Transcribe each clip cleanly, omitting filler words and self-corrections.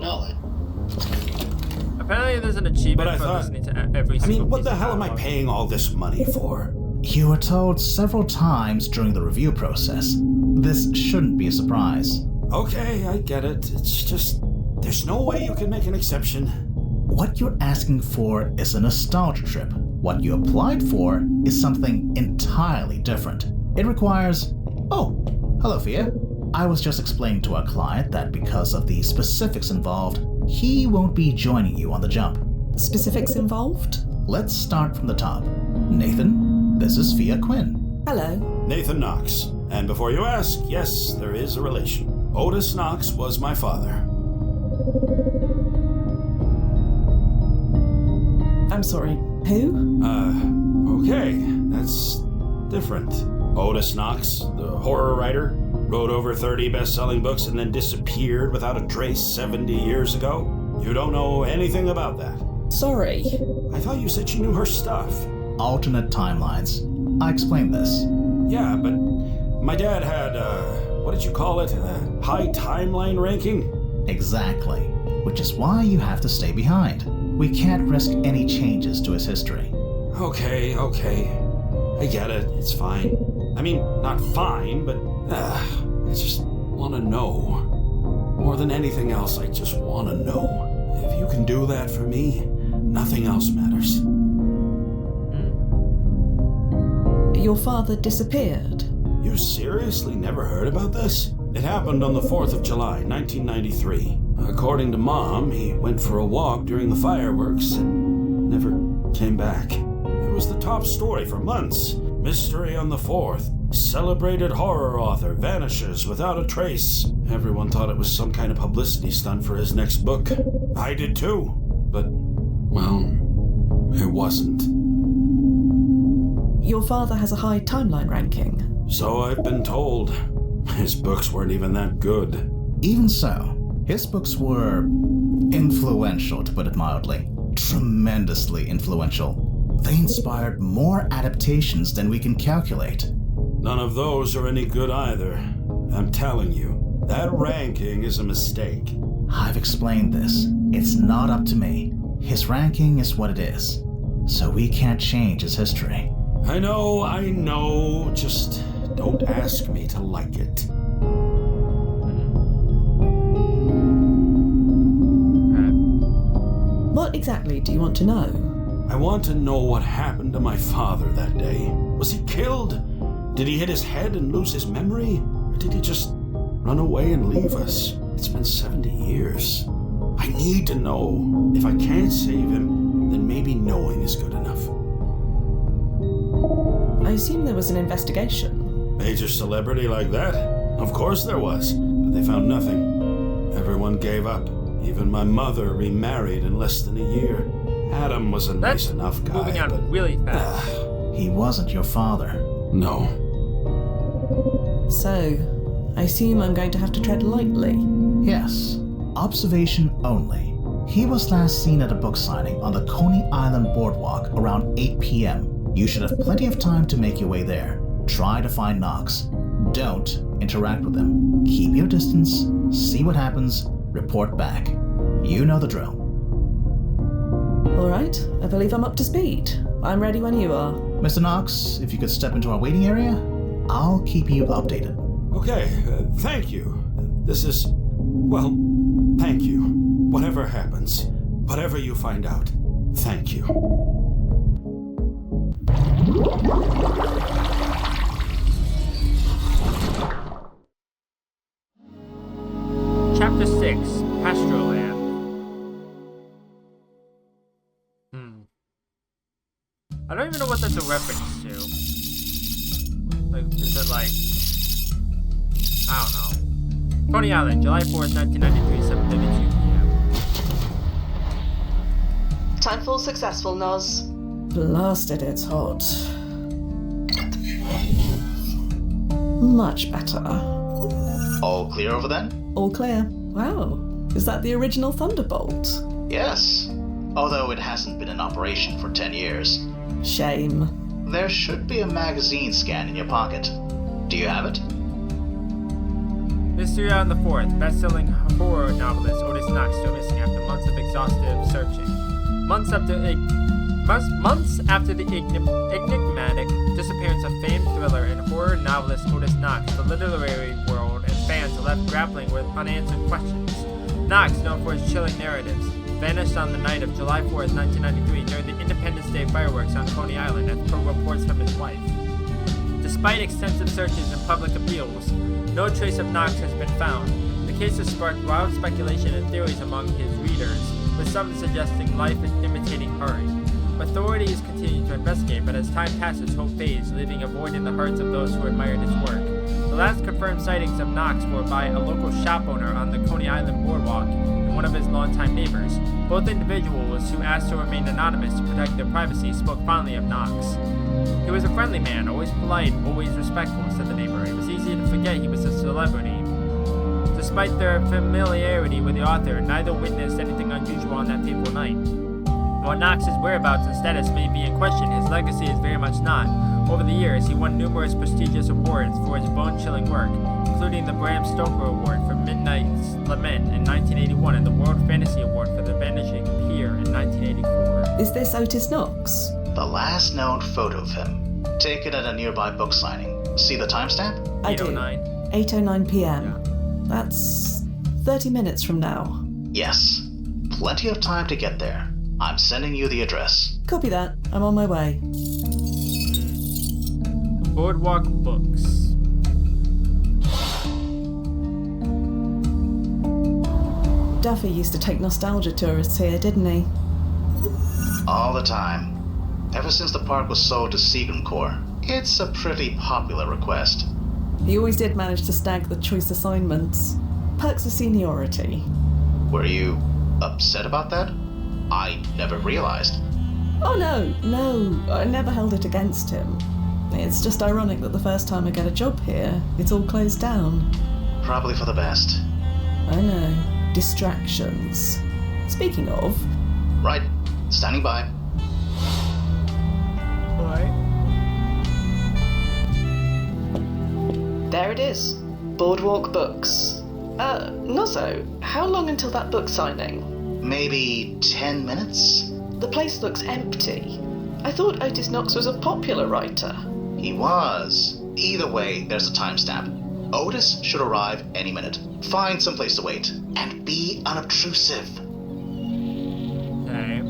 know it. Apparently there's an achievement for listening to every single what piece the of hell am I dialogue. paying all this money for? You were told several times during the review process. This shouldn't be a surprise. Okay, I get it. It's just, there's no way you can make an exception. What you're asking for is a nostalgia trip. What you applied for is something entirely different. It requires... Oh, hello, Fia. I was just explaining to our client that because of the specifics involved, he won't be joining you on the jump. Specifics involved? Let's start from the top. Nathan, this is Fia Quinn. Hello. Nathan Knox. And before you ask, yes, there is a relation. Otis Knox was my father. I'm sorry, who? Okay, that's different. Otis Knox, the horror writer, wrote over 30 best-selling books and then disappeared without a trace 70 years ago. You don't know anything about that. Sorry. I thought you said she knew her stuff. Alternate timelines. I explained this. Yeah, but my dad had, what did you call it? A high timeline ranking? Exactly. Which is why you have to stay behind. We can't risk any changes to his history. Okay. I get it. It's fine. I mean, not fine, but I just want to know. More than anything else, I just want to know. If you can do that for me, nothing else matters. Your father disappeared? You seriously never heard about this? It happened on the 4th of July, 1993. According to Mom, he went for a walk during the fireworks and never came back. It was the top story for months. Mystery on the 4th. Celebrated horror author vanishes without a trace. Everyone thought it was some kind of publicity stunt for his next book. I did too. But, well, it wasn't. Your father has a high timeline ranking? So I've been told. His books weren't even that good. Even so, his books were influential, to put it mildly. Tremendously influential. They inspired more adaptations than we can calculate. None of those are any good either. I'm telling you, that ranking is a mistake. I've explained this. It's not up to me. His ranking is what it is. So we can't change his history. I know. Just don't ask me to like it. What exactly do you want to know? I want to know what happened to my father that day. Was he killed? Did he hit his head and lose his memory? Or did he just run away and leave us? It's been 70 years. I need to know. If I can't save him, then maybe knowing is good enough. I assume there was an investigation. Major celebrity like that? Of course there was, but they found nothing. Everyone gave up. Even my mother remarried in less than a year. Adam was a nice enough guy, moving on but... really fast. He wasn't your father. No. So, I assume I'm going to have to tread lightly. Yes. Observation only. He was last seen at a book signing on the Coney Island boardwalk around 8 p.m. You should have plenty of time to make your way there. Try to find Knox. Don't interact with him. Keep your distance, see what happens, report back. You know the drill. All right, I believe I'm up to speed. I'm ready when you are. Mr. Knox, if you could step into our waiting area, I'll keep you updated. Okay, thank you. This is... well, thank you. Whatever happens, whatever you find out, thank you. Chapter 6, Pastroland. I don't even know what that's a reference to. Like, is it like... I don't know. Coney Island, July 4th, 1993, 7:32 p.m. Timefall successful, Noz. Blasted, it's hot. Much better. All clear over then? All clear. Wow. Is that the original Thunderbolt? Yes. Although it hasn't been in operation for 10 years. Shame. There should be a magazine scan in your pocket. Do you have it? Mystery on the Fourth, best-selling horror novelist Otis Knox still missing after months of exhaustive searching. Months after the enigmatic disappearance of famed thriller and horror novelist Otis Knox, the literary world and fans are left grappling with unanswered questions. Knox, known for his chilling narratives, vanished on the night of July 4th, 1993 during the Independence Day fireworks on Coney Island, as per reports from his wife. Despite extensive searches and public appeals, no trace of Knox has been found. The case has sparked wild speculation and theories among his readers, with some suggesting life is imitating art. Authorities continue to investigate, but as time passes, hope fades, leaving a void in the hearts of those who admired his work. The last confirmed sightings of Knox were by a local shop owner on the Coney Island boardwalk and one of his longtime neighbors. Both individuals, who asked to remain anonymous to protect their privacy, spoke fondly of Knox. He was a friendly man, always polite, always respectful, said the neighbor. It was easy to forget he was a celebrity. Despite their familiarity with the author, neither witnessed anything unusual on that fateful night. While Knox's whereabouts and status may be in question, his legacy is very much not. Over the years, he won numerous prestigious awards for his bone-chilling work, including the Bram Stoker Award for Midnight's Lament in 1981 and the World Fantasy Award for The Vanishing Pier in 1984. Is this Otis Knox? The last known photo of him, taken at a nearby book signing. See the timestamp? I do. 8:09. 8:09 p.m. Yeah. That's 30 minutes from now. Yes. Plenty of time to get there. I'm sending you the address. Copy that. I'm on my way. Boardwalk Books. Duffy used to take nostalgia tourists here, didn't he? All the time. Ever since the park was sold to Seagram Corps. It's a pretty popular request. He always did manage to snag the choice assignments. Perks of seniority. Were you upset about that? I never realized. Oh no, I never held it against him. It's just ironic that the first time I get a job here, it's all closed down. Probably for the best. I know. Distractions. Speaking of... Right. Standing by. Alright. There it is. Boardwalk Books. Nozzo, how long until that book signing? Maybe 10 minutes? The place looks empty. I thought Otis Knox was a popular writer. He was. Either way, there's a timestamp. Otis should arrive any minute. Find someplace to wait. And be unobtrusive. Okay.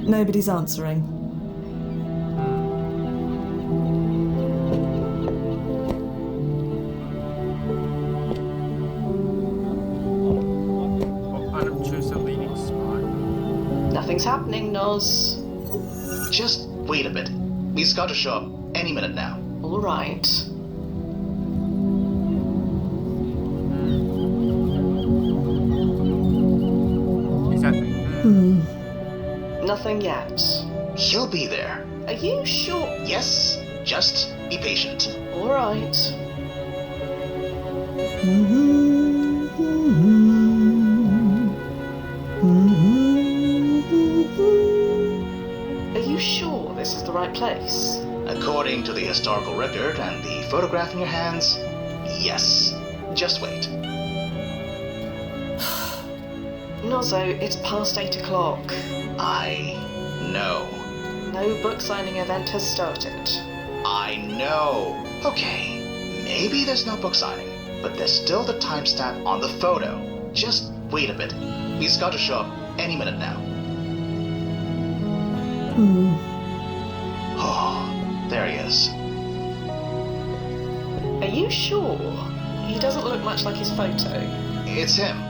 Nobody's answering. Unobtrusive leading spot. Nothing's happening, Noz. Just wait a bit. He's got to show up any minute now. All right. Exactly. Nothing yet. He'll be there. Are you sure? Yes, just be patient. All right. Are you sure this is the right place? According to the historical record and the photograph in your hands, yes. Just wait. Nozzo, it's past 8 o'clock. I know. No book signing event has started. I know. Okay, maybe there's no book signing, but there's still the timestamp on the photo. Just wait a bit. He's got to show up any minute now. Oh, there he is. Are you sure? He doesn't look much like his photo. It's him.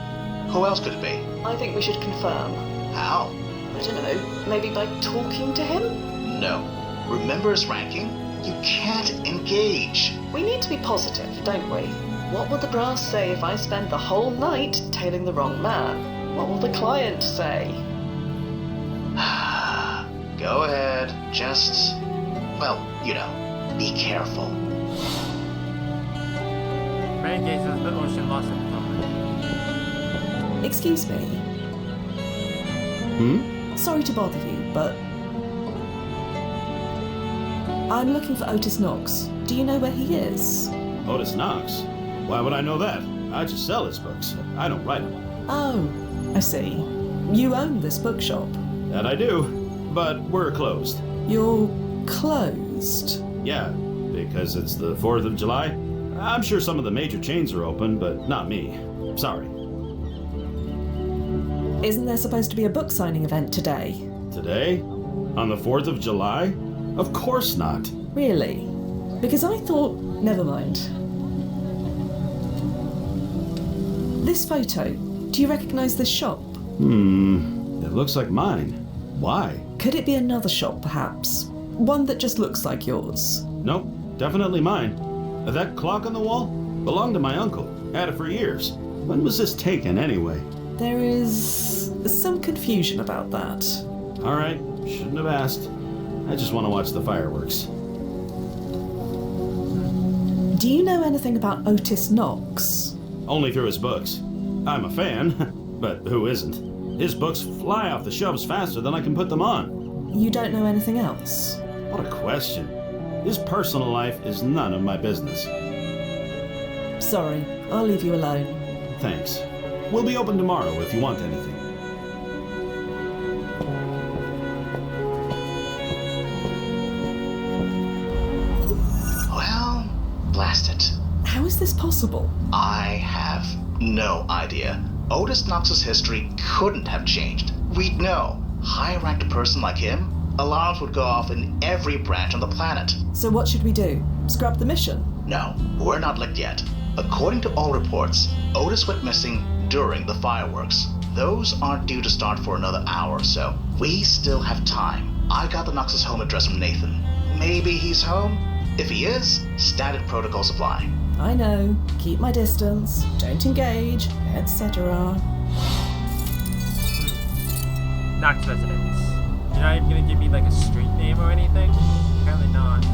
Who else could it be? I think we should confirm. How? I don't know, maybe by talking to him? No. Remember his ranking? You can't engage. We need to be positive, don't we? What will the brass say if I spend the whole night tailing the wrong man? What will the client say? Go ahead. Just, well, you know, be careful. Man gazes the ocean lost in thought. Excuse me. Sorry to bother you, but I'm looking for Otis Knox. Do you know where he is? Otis Knox? Why would I know that? I just sell his books. I don't write them. Oh, I see. You own this bookshop. That I do, but we're closed. You're closed? Yeah, because it's the 4th of July. I'm sure some of the major chains are open, but not me. Sorry. Isn't there supposed to be a book signing event today? Today? On the 4th of July? Of course not. Really? Because I thought... Never mind. This photo, do you recognize this shop? It looks like mine. Why? Could it be another shop, perhaps? One that just looks like yours? Nope, definitely mine. That clock on the wall belonged to my uncle. Had it for years. When was this taken, anyway? There is some confusion about that. All right, shouldn't have asked. I just want to watch the fireworks. Do you know anything about Otis Knox? Only through his books. I'm a fan, but who isn't? His books fly off the shelves faster than I can put them on. You don't know anything else? What a question. His personal life is none of my business. Sorry, I'll leave you alone. Thanks. We'll be open tomorrow if you want anything. Well, blast it. How is this possible? I have no idea. Otis Knox's history couldn't have changed. We'd know. High-ranked person like him, alarms would go off in every branch on the planet. So what should we do? Scrub the mission? No, we're not licked yet. According to all reports, Otis went missing during the fireworks. Those aren't due to start for another hour or so. We still have time. I got the Knox's home address from Nathan. Maybe he's home? If he is, standard protocols apply. I know. Keep my distance. Don't engage, etc. Knox residence. You're not even gonna give me like a street name or anything? Apparently not.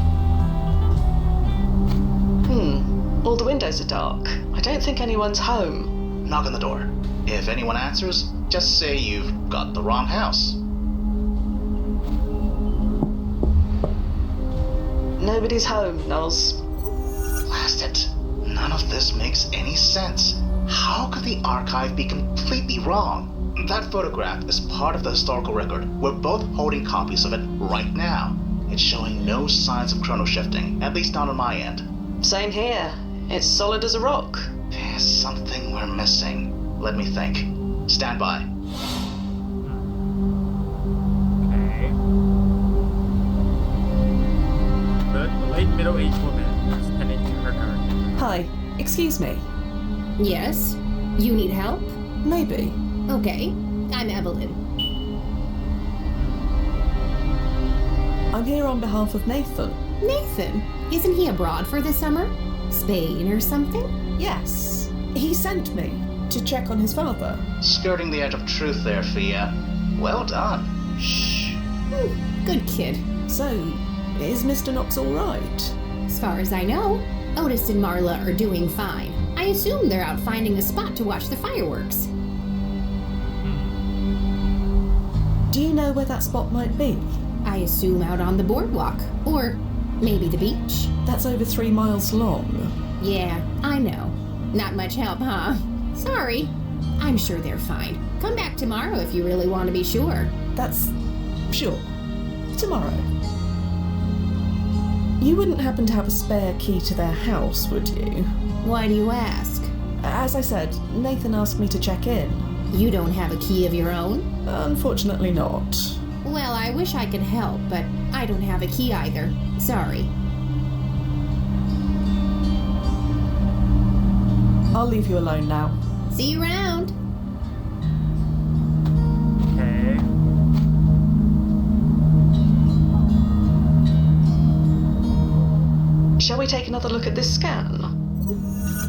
All the windows are dark. I don't think anyone's home. Knock on the door. If anyone answers, just say you've got the wrong house. Nobody's home, Noz. Blast it. None of this makes any sense. How could the archive be completely wrong? That photograph is part of the historical record. We're both holding copies of it right now. It's showing no signs of chrono shifting, at least not on my end. Same here. It's solid as a rock. There's something we're missing. Let me think. Stand by. Okay. The late middle-aged woman is tending to her garden. Hi, excuse me. Yes? You need help? Maybe. Okay, I'm Evelyn. I'm here on behalf of Nathan. Nathan? Isn't he abroad for the summer? Spain or something? Yes. He sent me to check on his father. Skirting the edge of truth there, Fia. Well done. Shh. Good kid. So, is Mr. Knox all right? As far as I know, Otis and Marla are doing fine. I assume they're out finding a spot to watch the fireworks. Do you know where that spot might be? I assume out on the boardwalk. Or maybe the beach. That's over 3 miles long. Yeah, I know. Not much help, huh? Sorry. I'm sure they're fine. Come back tomorrow if you really want to be sure. That's... sure. Tomorrow. You wouldn't happen to have a spare key to their house, would you? Why do you ask? As I said, Nathan asked me to check in. You don't have a key of your own? Unfortunately not. Well, I wish I could help, but I don't have a key either. Sorry. I'll leave you alone now. See you around. Okay. Shall we take another look at this scan?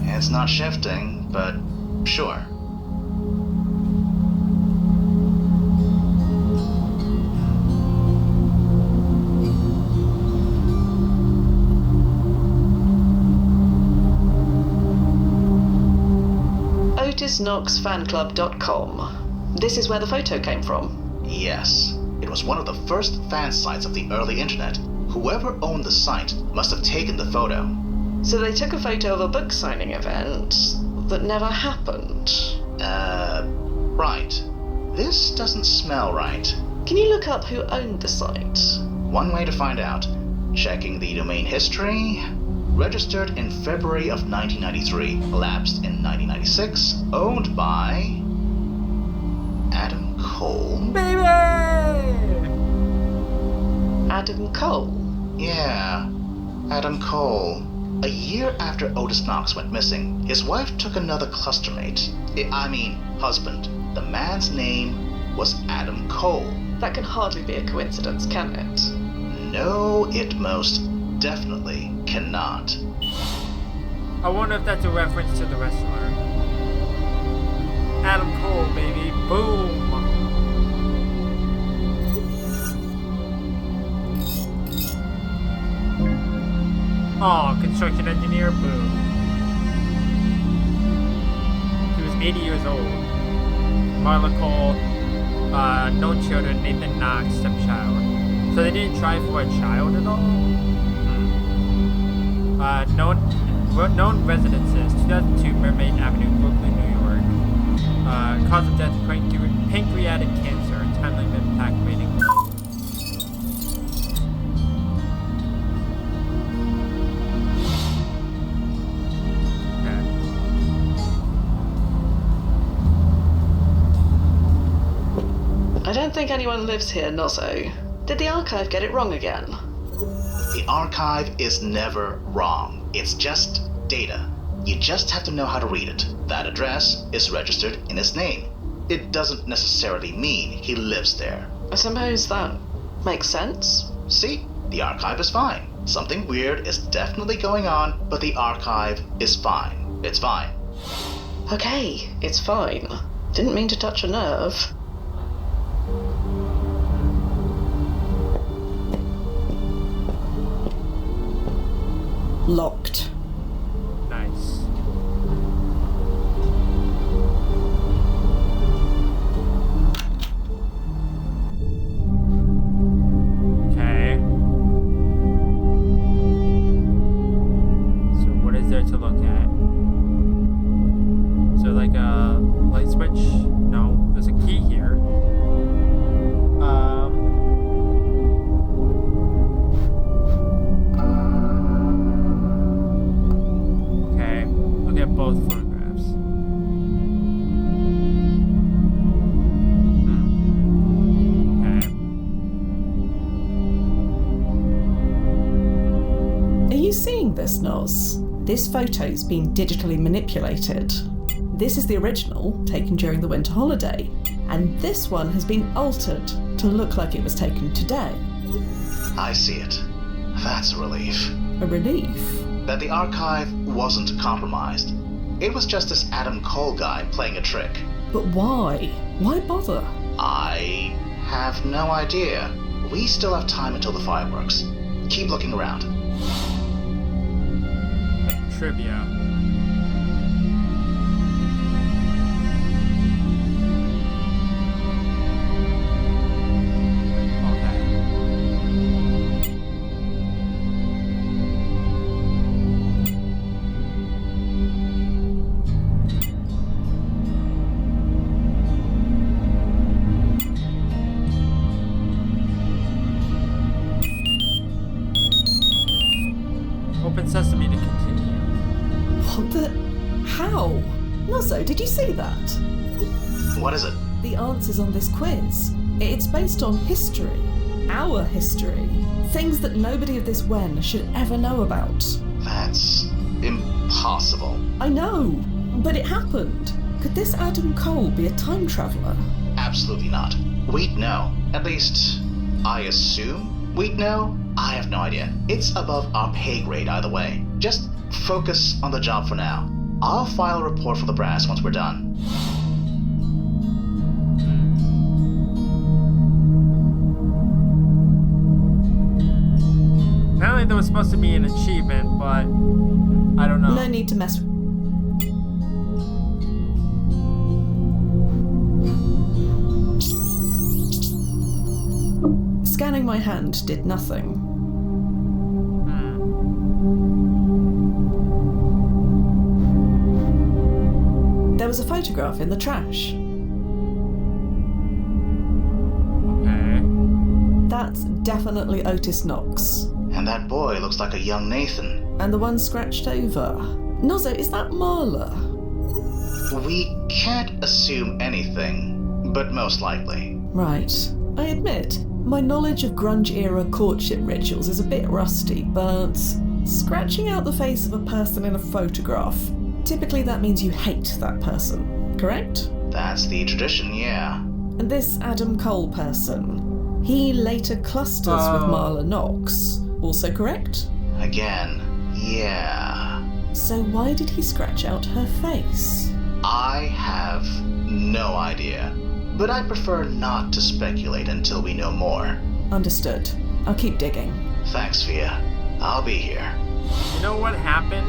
It's not shifting, but sure. OtisKnoxFanClub.com. This is where the photo came from. Yes. It was one of the first fan sites of the early internet. Whoever owned the site must have taken the photo. So they took a photo of a book signing event that never happened. Right. This doesn't smell right. Can you look up who owned the site? One way to find out. Checking the domain history. Registered in February of 1993, lapsed in 1996, owned by Adam Cole. Baby! Adam Cole? Yeah, Adam Cole. A year after Otis Knox went missing, his wife took another clustermate. Husband. The man's name was Adam Cole. That can hardly be a coincidence, can it? No, it most definitely cannot. I wonder if that's a reference to the wrestler. Adam Cole, baby. Boom! Aw, construction engineer, boom. He was 80 years old. Marla Cole, no children, Nathan Knox, stepchild. So they didn't try for a child at all? Known residences, 2002 Mermaid Avenue, Brooklyn, New York. Cause of death, pancreatic cancer, time limit impact rating. I don't think anyone lives here, Nozzo. Did the archive get it wrong again? The archive is never wrong. It's just data. You just have to know how to read it. That address is registered in his name. It doesn't necessarily mean he lives there. I suppose that makes sense. See? The archive is fine. Something weird is definitely going on, but the archive is fine. It's fine. Okay, it's fine. Didn't mean to touch a nerve. Locked. Nice. Okay. So what is there to look at? Is there like a light switch? No, there's a key here. Okay, look at both photographs. Okay. Are you seeing this, Noz? This photo's been digitally manipulated. This is the original, taken during the winter holiday, and this one has been altered to look like it was taken today. I see it. That's a relief. A relief? That the archive wasn't compromised. It was just this Adam Cole guy playing a trick. But why? Why bother? I have no idea. We still have time until the fireworks. Keep looking around. Trivia. Open sesame to continue. What the? How? Nozzo, did you see that? What is it? The answers on this quiz. It's based on history. Our history. Things that nobody of this when should ever know about. That's impossible. I know, but it happened. Could this Adam Cole be a time traveler? Absolutely not. We'd know. At least, I assume we'd know. I have no idea. It's above our pay grade either way. Just focus on the job for now. I'll file a report for the brass once we're done. Apparently there was supposed to be an achievement, but I don't know. No need to mess with. Scanning my hand did nothing. was a photograph in the trash. Okay. That's definitely Otis Knox. And that boy looks like a young Nathan. And the one scratched over. Nozzo, is that Marla? We can't assume anything, but most likely. Right. I admit, my knowledge of grunge-era courtship rituals is a bit rusty, but scratching out the face of a person in a photograph, typically that means you hate that person, correct? That's the tradition, yeah. And this Adam Cole person, he later clusters with Marla Knox, also correct? Again, yeah. So why did he scratch out her face? I have no idea, but I prefer not to speculate until we know more. Understood. I'll keep digging. Thanks, Fia. I'll be here. You know what happened?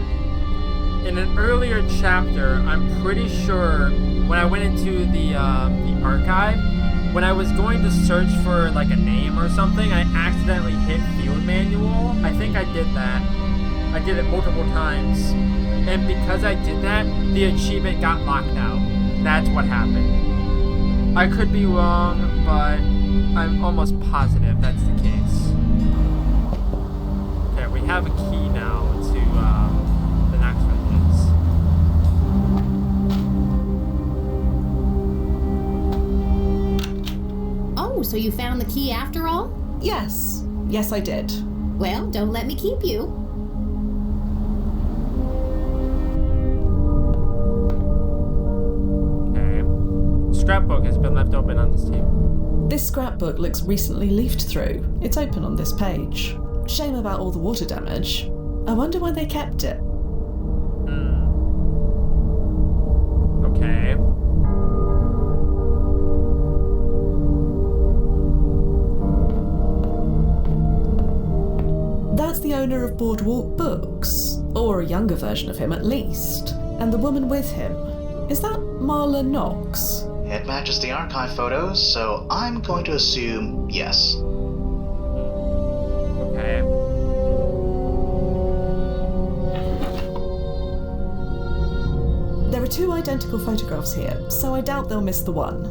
In an earlier chapter, I'm pretty sure when I went into the archive, when I was going to search for like a name or something, I accidentally hit field manual. I think I did that. I did it multiple times. And because I did that, the achievement got locked out. That's what happened. I could be wrong, but I'm almost positive that's the case. Okay, we have a key now to the next one is. Oh, so you found the key after all? Yes. Yes, I did. Well, don't let me keep you. Scrapbook has been left open on this table. This scrapbook looks recently leafed through. It's open on this page. Shame about all the water damage. I wonder why they kept it. Okay. That's the owner of Boardwalk Books, or a younger version of him at least. And the woman with him. Is that Marla Knox? It matches the archive photos, so I'm going to assume yes. Okay. There are two identical photographs here, so I doubt they'll miss the one.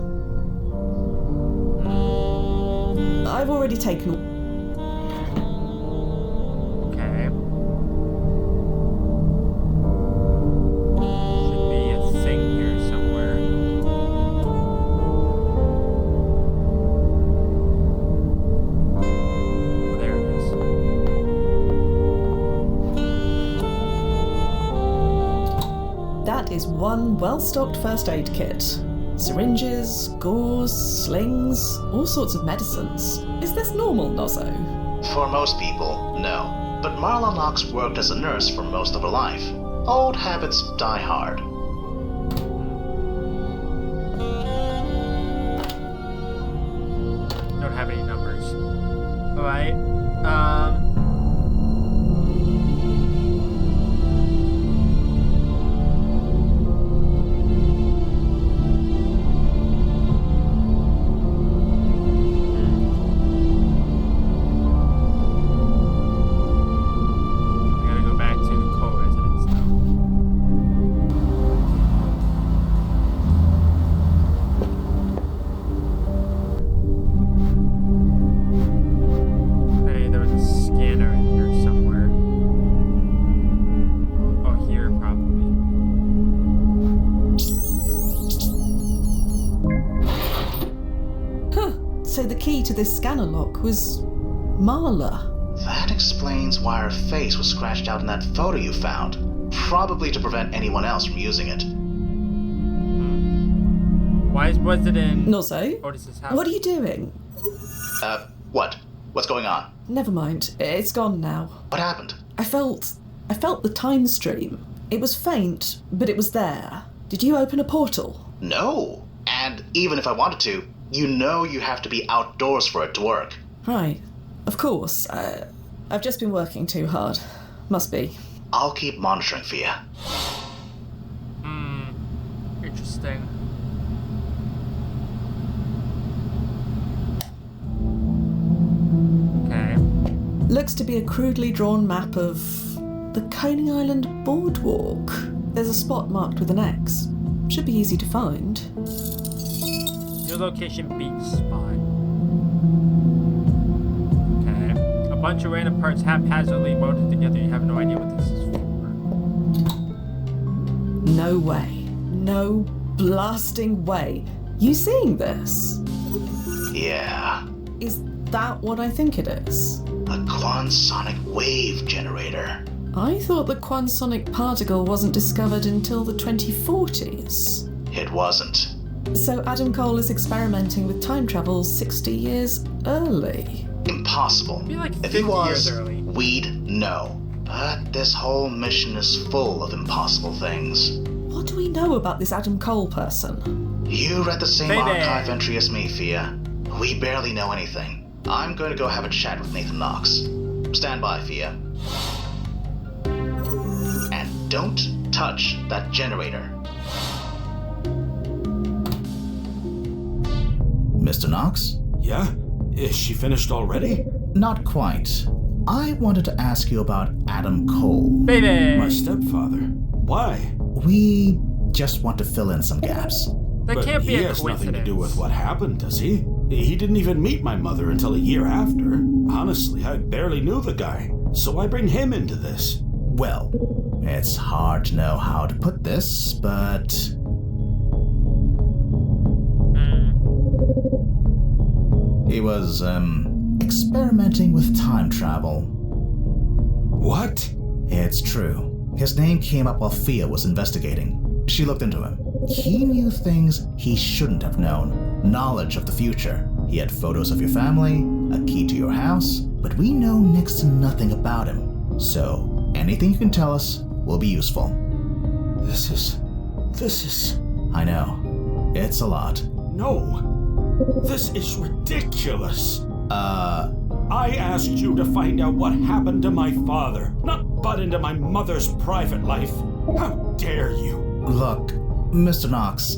I've already taken... Okay. Should be a thing here somewhere. There it is. That is one well-stocked first aid kit. Syringes, gauze, slings, all sorts of medicines. Is this normal, Nozzo? For most people, no. But Marla Knox worked as a nurse for most of her life. Old habits die hard. Don't have any numbers. Alright. I gotta go back to the co-residence now. Hey, there was a scanner in here somewhere. Oh, here probably. Huh. So the key to this scanner lock was Marla. That explains why her face was scratched out in that photo you found. Probably to prevent anyone else from using it. Why was it in Nozzo? Otis's house? What are you doing? What? What's going on? Never mind. It's gone now. What happened? I felt the time stream. It was faint, but it was there. Did you open a portal? No. And even if I wanted to, you know you have to be outdoors for it to work. Right. Of course. I've just been working too hard. Must be. I'll keep monitoring for you. Interesting. Okay. Looks to be a crudely drawn map of the Coney Island Boardwalk. There's a spot marked with an X. Should be easy to find. New location beach spot. Okay. A bunch of random parts haphazardly welded together. You have no idea what this is for. No way. No blasting way. You seeing this? Yeah. Is that what I think it is? A quantensonic wave generator. I thought the quantensonic particle wasn't discovered until the 2040s. It wasn't. So Adam Cole is experimenting with time travel 60 years early. Impossible. Be like If he 50 was, years early. we'd know. But this whole mission is full of impossible things. What do we know about this Adam Cole person? You read the same Baby. archive entry as me, Fia. We barely know anything. I'm going to go have a chat with Nathan Knox. Stand by, Fia. And don't touch that generator. Mr. Knox? Yeah? Is she finished already? Not quite. I wanted to ask you about Adam Cole. Baby! My stepfather. Why? We just want to fill in some gaps. That But can't be he a has coincidence. nothing to do with what happened, does he? He didn't even meet my mother until a year after. Honestly, I barely knew the guy, so I bring him into this. Well, it's hard to know how to put this, but he was, experimenting with time travel. What? It's true. His name came up while Fia was investigating. She looked into him. He knew things he shouldn't have known. Knowledge of the future. He had photos of your family, a key to your house, but we know next to nothing about him. So, anything you can tell us will be useful. This is... I know. It's a lot. No. This is ridiculous. I asked you to find out what happened to my father, not butt into my mother's private life. How dare you? Look, Mr. Knox.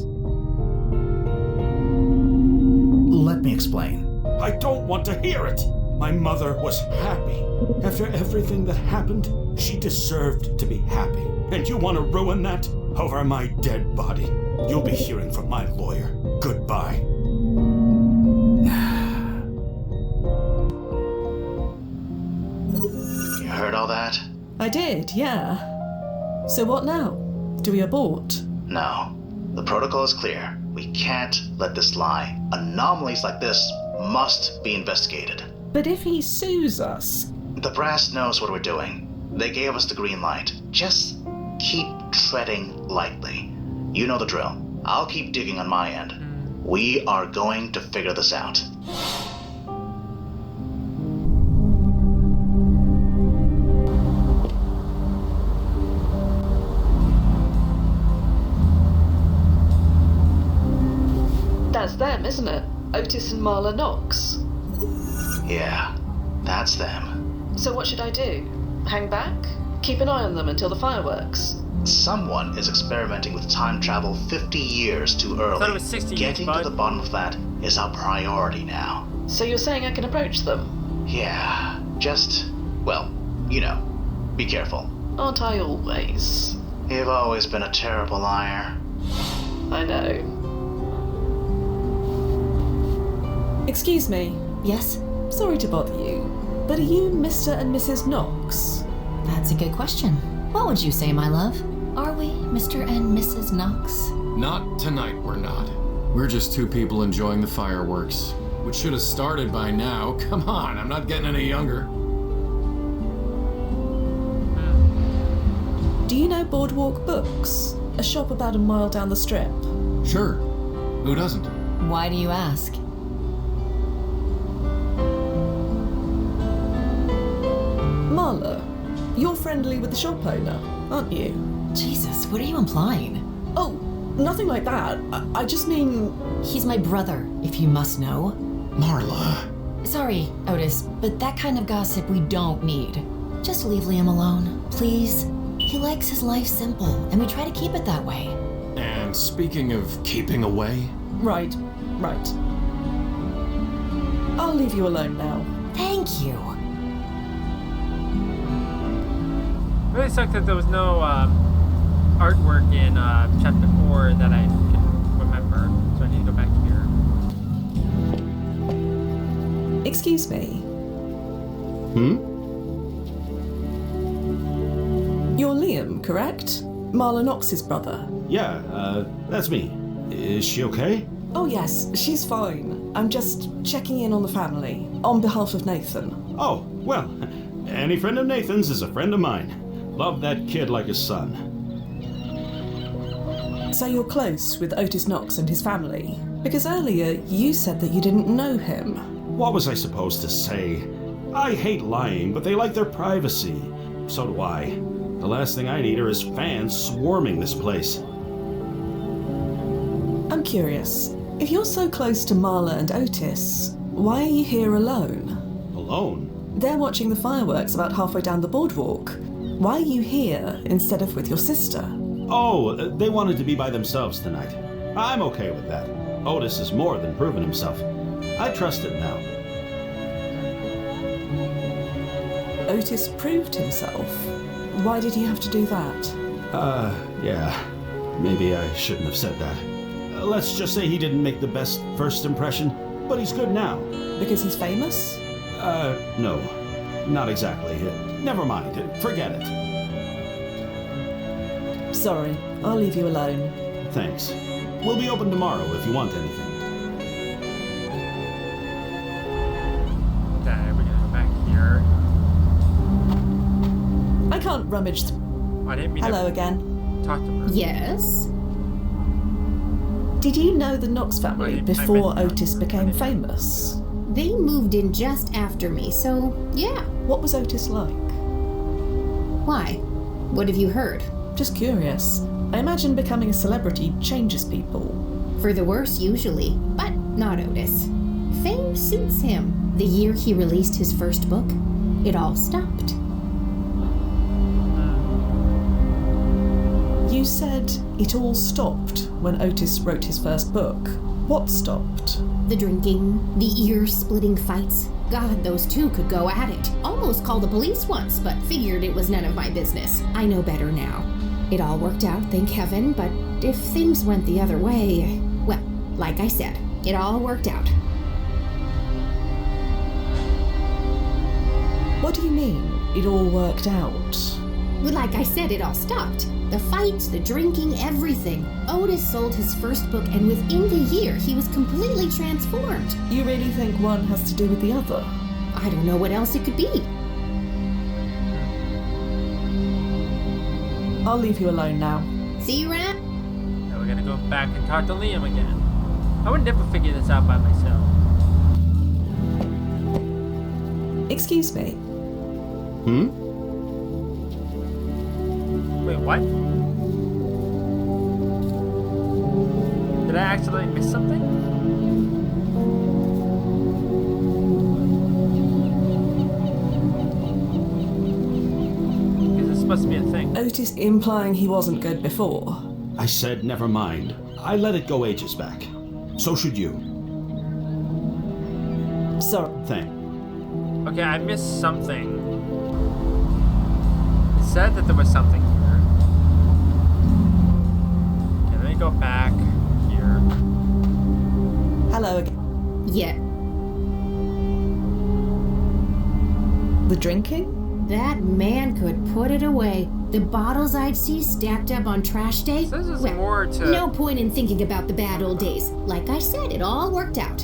Let me explain. I don't want to hear it. My mother was happy. After everything that happened, she deserved to be happy. And you want to ruin that over my dead body? You'll be hearing from my lawyer. Goodbye. You heard all that? I did, yeah. So what now? Do we abort? No. The protocol is clear. We can't let this lie. Anomalies like this must be investigated. But if he sues us... The brass knows what we're doing. They gave us the green light. Just keep treading lightly. You know the drill. I'll keep digging on my end. We are going to figure this out. That's them, isn't it? Otis and Marla Knox. Yeah, that's them. So what should I do? Hang back? Keep an eye on them until the fireworks? Someone is experimenting with time travel 50 years too early. thought it was 60 years, Getting bud. to the bottom of that is our priority now. So you're saying I can approach them? Yeah, just, well, you know, be careful. Aren't I always? You've always been a terrible liar. I know. Excuse me. Yes? Sorry to bother you, but are you Mr. and Mrs. Knox? That's a good question. What would you say, my love? Are we Mr. and Mrs. Knox? Not tonight, we're not. We're just two people enjoying the fireworks, which should have started by now. Come on, I'm not getting any younger. Do you know Boardwalk Books? A shop about a mile down the strip. Sure, who doesn't? Why do you ask? Marla, you're friendly with the shop owner, aren't you? Jesus, what are you implying? Oh, nothing like that. I just mean... He's my brother, if you must know. Marla. Sorry, Otis, but that kind of gossip we don't need. Just leave Liam alone, please. He likes his life simple, and we try to keep it that way. And speaking of keeping away, Right. I'll leave you alone now. Thank you. Really sucked that there was no artwork in chapter 4 that I can remember, so I need to go back here. Excuse me. You're Liam, correct? Marla Knox's brother. Yeah, that's me. Is she okay? Oh yes, she's fine. I'm just checking in on the family, on behalf of Nathan. Oh, well, any friend of Nathan's is a friend of mine. Love that kid like a son. So you're close with Otis Knox and his family? Because earlier you said that you didn't know him. What was I supposed to say? I hate lying, but they like their privacy. So do I. The last thing I need are his fans swarming this place. I'm curious. If you're so close to Marla and Otis, why are you here alone? Alone? They're watching the fireworks about halfway down the boardwalk. Why are you here instead of with your sister? Oh, they wanted to be by themselves tonight. I'm okay with that. Otis has more than proven himself. I trust him now. Otis proved himself. Why did he have to do that? Yeah. Maybe I shouldn't have said that. Let's just say he didn't make the best first impression, but he's good now. Because he's famous? No. Not exactly. Never mind. Forget it. Sorry, I'll leave you alone. Thanks. We'll be open tomorrow if you want anything. Okay, we're gonna go back here. I can't rummage. I didn't mean Hello to again. talk to her. Yes? Did you know the Knox family I before meant- Otis became famous? They moved in just after me, so yeah. What was Otis like? Why? What have you heard? Just curious. I imagine becoming a celebrity changes people. For the worse, usually, but not Otis. Fame suits him. The year he released his first book, it all stopped. You said it all stopped when Otis wrote his first book. What stopped? The drinking, the ear-splitting fights. God, those two could go at it. Almost called the police once, but figured it was none of my business. I know better now. It all worked out, thank heaven, but if things went the other way, well, like I said, it all worked out. What do you mean, it all worked out? Well, like I said, it all stopped. The fights, the drinking, everything. Otis sold his first book, and within the year, he was completely transformed. You really think one has to do with the other? I don't know what else it could be. I'll leave you alone now. See you around? Now we're gonna go back and talk to Liam again. I would never figure this out by myself. Excuse me. Wait, what? Did I accidentally miss something? Because this must be a thing. Otis implying he wasn't good before. I said never mind. I let it go ages back. So should you. Sorry. Thanks. Okay, I missed something. It said that there was something here. Okay, let me go back here. Hello again. Yeah, The drinking? that man could put it away. The bottles I'd see stacked up on trash day. So this is well, more to... no point in thinking about the bad old days. Like I said, it all worked out.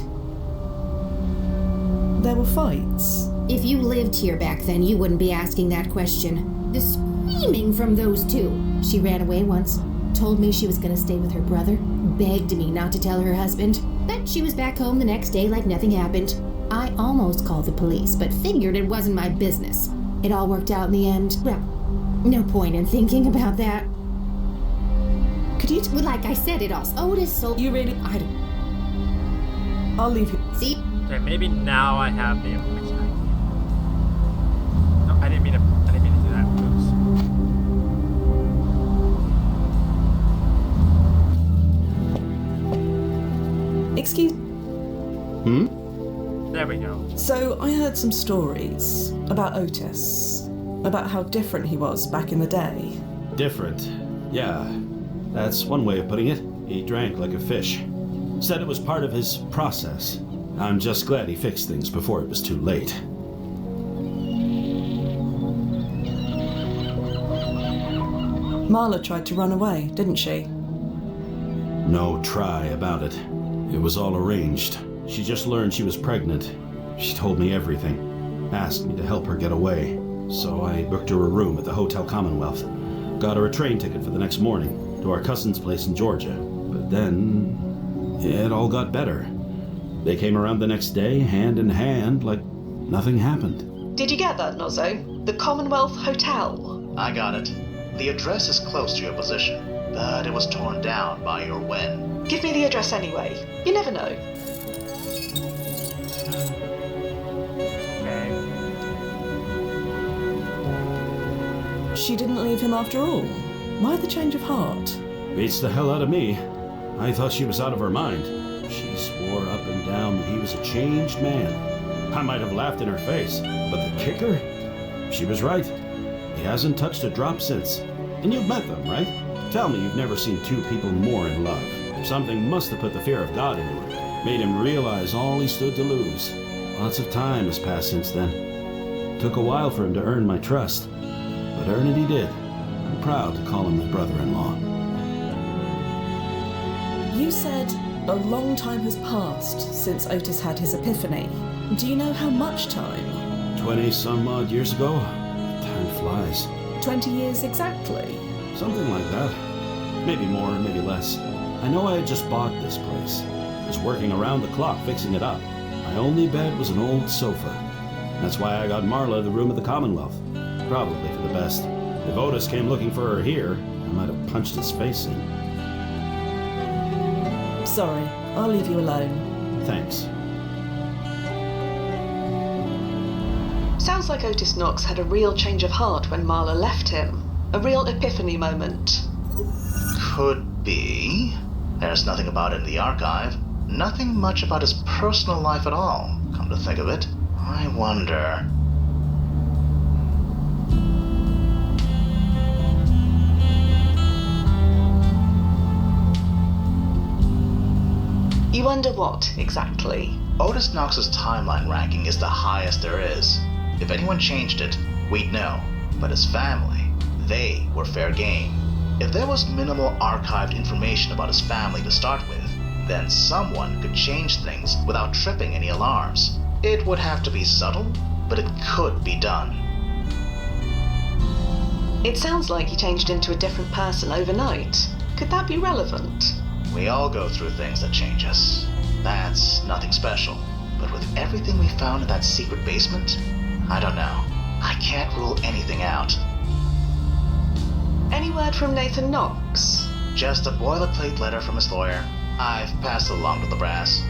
There were fights. If you lived here back then, you wouldn't be asking that question. The screaming from those two. She ran away once, told me she was gonna stay with her brother, begged me not to tell her husband, but she was back home the next day like nothing happened. I almost called the police, but figured it wasn't my business. It all worked out in the end. Well, no point in thinking about that. Could you Well, like I said, it all... Otis sold... You really... I don't... I'll leave you. See? Okay, maybe now I have the information I need. No, I didn't mean to do that. Oops. Excuse... There we go. So, I heard some stories about Otis. About how different he was back in the day. Different. Yeah, that's one way of putting it. He drank like a fish. Said it was part of his process. I'm just glad he fixed things before it was too late. Marla tried to run away, didn't she? No try about it. It was all arranged. She just learned she was pregnant. She told me everything. Asked me to help her get away. So I booked her a room at the Hotel Commonwealth. Got her a train ticket for the next morning to our cousin's place in Georgia. But then it all got better. They came around the next day, hand in hand, like nothing happened. Did you get that, Nozzo? The Commonwealth Hotel? I got it. The address is close to your position, but it was torn down by your win. Give me the address anyway. You never know. Okay. She didn't leave him after all. Why the change of heart? Beats the hell out of me. I thought she was out of her mind. She swore up and down that he was a changed man. I might have laughed in her face, but the kicker? She was right. He hasn't touched a drop since. And you've met them, right? Tell me you've never seen two people more in love. Something must have put the fear of God into him. Made him realize all he stood to lose. Lots of time has passed since then. Took a while for him to earn my trust. But earn it he did. I'm proud to call him my brother-in-law. You said a long time has passed since Otis had his epiphany. Do you know how much time? 20-some-odd years ago? Time flies. 20 years exactly? Something like that. Maybe more, maybe less. I know I had just bought this place. Was working around the clock fixing it up. My only bed was an old sofa. That's why I got Marla the room at the Commonwealth. Probably for the best. If Otis came looking for her here, I might have punched his face in. Sorry, I'll leave you alone. Thanks. Sounds like Otis Knox had a real change of heart when Marla left him. A real epiphany moment. Could be. There's nothing about it in the archive. Nothing much about his personal life at all, come to think of it. I wonder... You wonder what, exactly? Otis Knox's timeline ranking is the highest there is. If anyone changed it, we'd know. But his family, they were fair game. If there was minimal archived information about his family to start with, then someone could change things without tripping any alarms. It would have to be subtle, but it could be done. It sounds like he changed into a different person overnight. Could that be relevant? We all go through things that change us. That's nothing special. But with everything we found in that secret basement, I don't know. I can't rule anything out. Any word from Nathan Knox? Just a boilerplate letter from his lawyer. I've passed it along to the brass.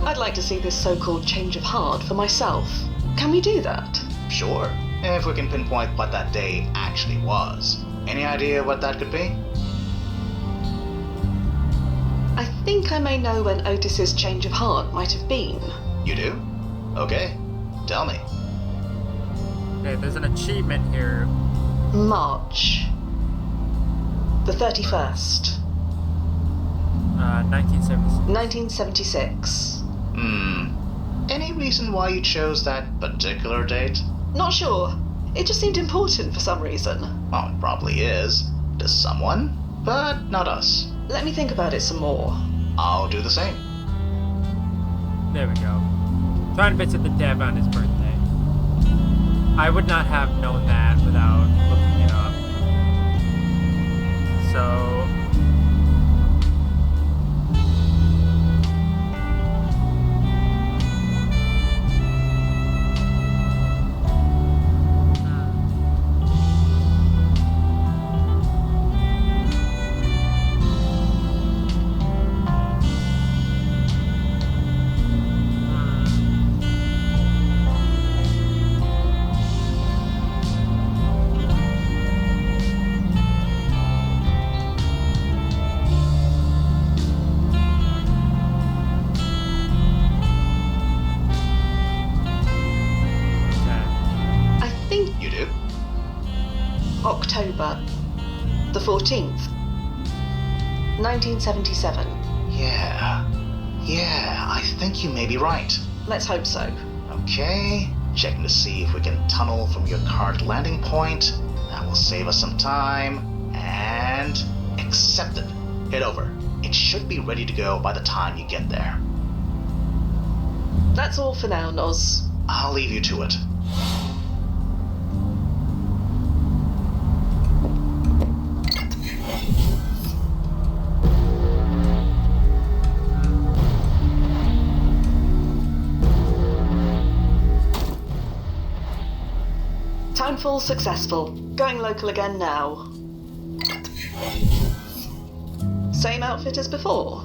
I'd like to see this so-called change of heart for myself. Can we do that? Sure, if we can pinpoint what that day actually was. Any idea what that could be? I think I may know when Otis's change of heart might have been. You do? Okay, tell me. Okay, there's an achievement here. March. The 31st. 1976. 1976. Any reason why you chose that particular date? Not sure. It just seemed important for some reason. Oh, it probably is. To someone, but not us. Let me think about it some more. I'll do the same. There we go. Trying to visit the dev on his birthday. I would not have known that without looking it up. So... October the 14th, 1977. Yeah, I think you may be right. Let's hope so. Okay, checking to see if we can tunnel from your current landing point. That will save us some time. And accepted. Head over. It should be ready to go by the time you get there. That's all for now, Noz. I'll leave you to it. Timefall successful. Going local again now. Same outfit as before?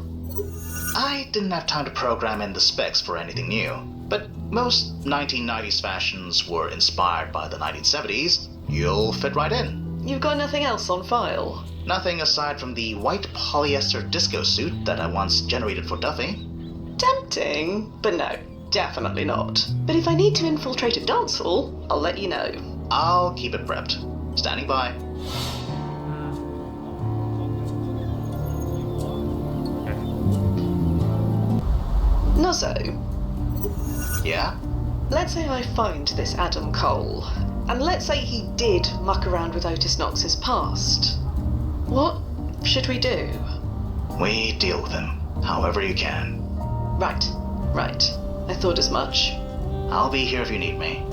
I didn't have time to program in the specs for anything new, but most 1990s fashions were inspired by the 1970s. You'll fit right in. You've got nothing else on file? Nothing aside from the white polyester disco suit that I once generated for Duffy. Tempting, but no, definitely not. But if I need to infiltrate a dance hall, I'll let you know. I'll keep it prepped. Standing by. Nozzo, Yeah? let's say I find this Adam Cole, and let's say he did muck around with Otis Knox's past. What should we do? We deal with him, however you can. Right. I thought as much. I'll be here if you need me.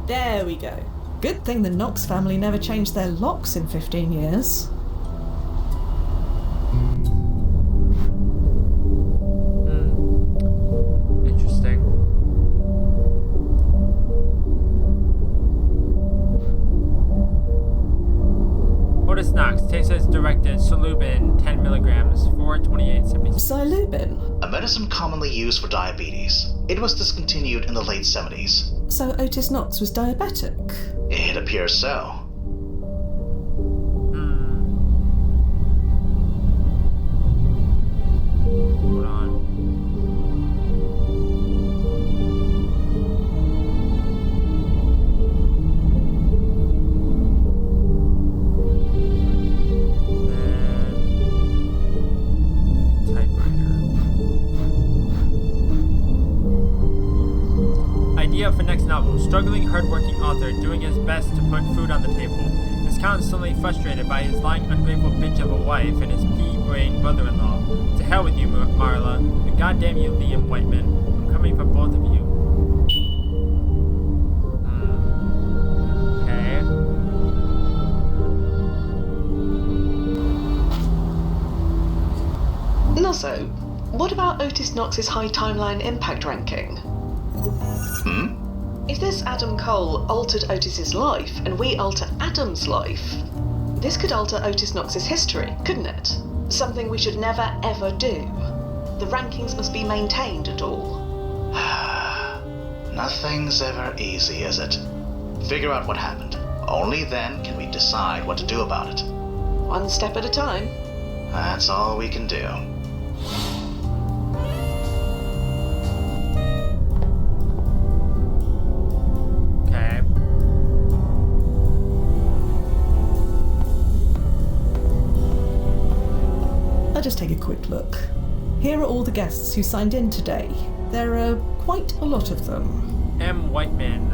There we go. Good thing the Knox family never changed their locks in 15 years. Interesting. Otis Knox takes as directed Solubin 10 milligrams, 428.76. Xylubin. A medicine commonly used for diabetes. It was discontinued in the late 70s. So Otis Knox was diabetic? It appears so. Hold on. Idea for next novel. Struggling, hardworking author doing his best to put food on the table is constantly frustrated by his lying, ungrateful bitch of a wife and his pea-brain brother-in-law. To hell with you, Marla, and goddamn you, Liam Whiteman. I'm coming for both of you. Okay. Nozzo, what about Otis Knox's high timeline impact ranking? If this Adam Cole altered Otis's life, and we alter Adam's life, this could alter Otis Knox's history, couldn't it? Something we should never ever do. The rankings must be maintained and all. Nothing's ever easy, is it? Figure out what happened. Only then can we decide what to do about it. One step at a time. That's all we can do. Just take a quick look. Here are all the guests who signed in today. There are quite a lot of them. M. Whiteman,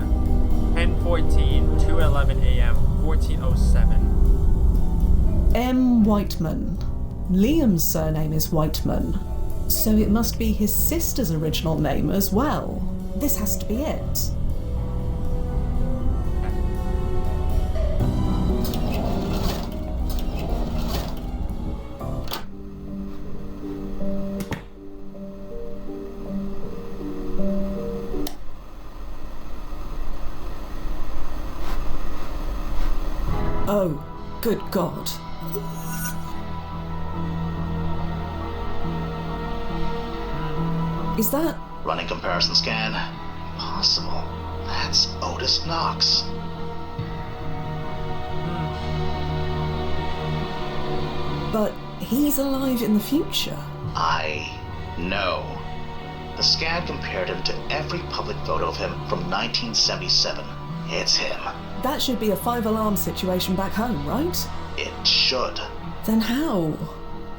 10:14, 2:11 a.m., 14:07. M. Whiteman. Liam's surname is Whiteman, so it must be his sister's original name as well. This has to be it. Oh, good God. Is that... Running comparison scan. Impossible. That's Otis Knox. But he's alive in the future. I know. The scan compared him to every public photo of him from 1977. It's him. That should be a 5-alarm situation back home, right? It should. Then how?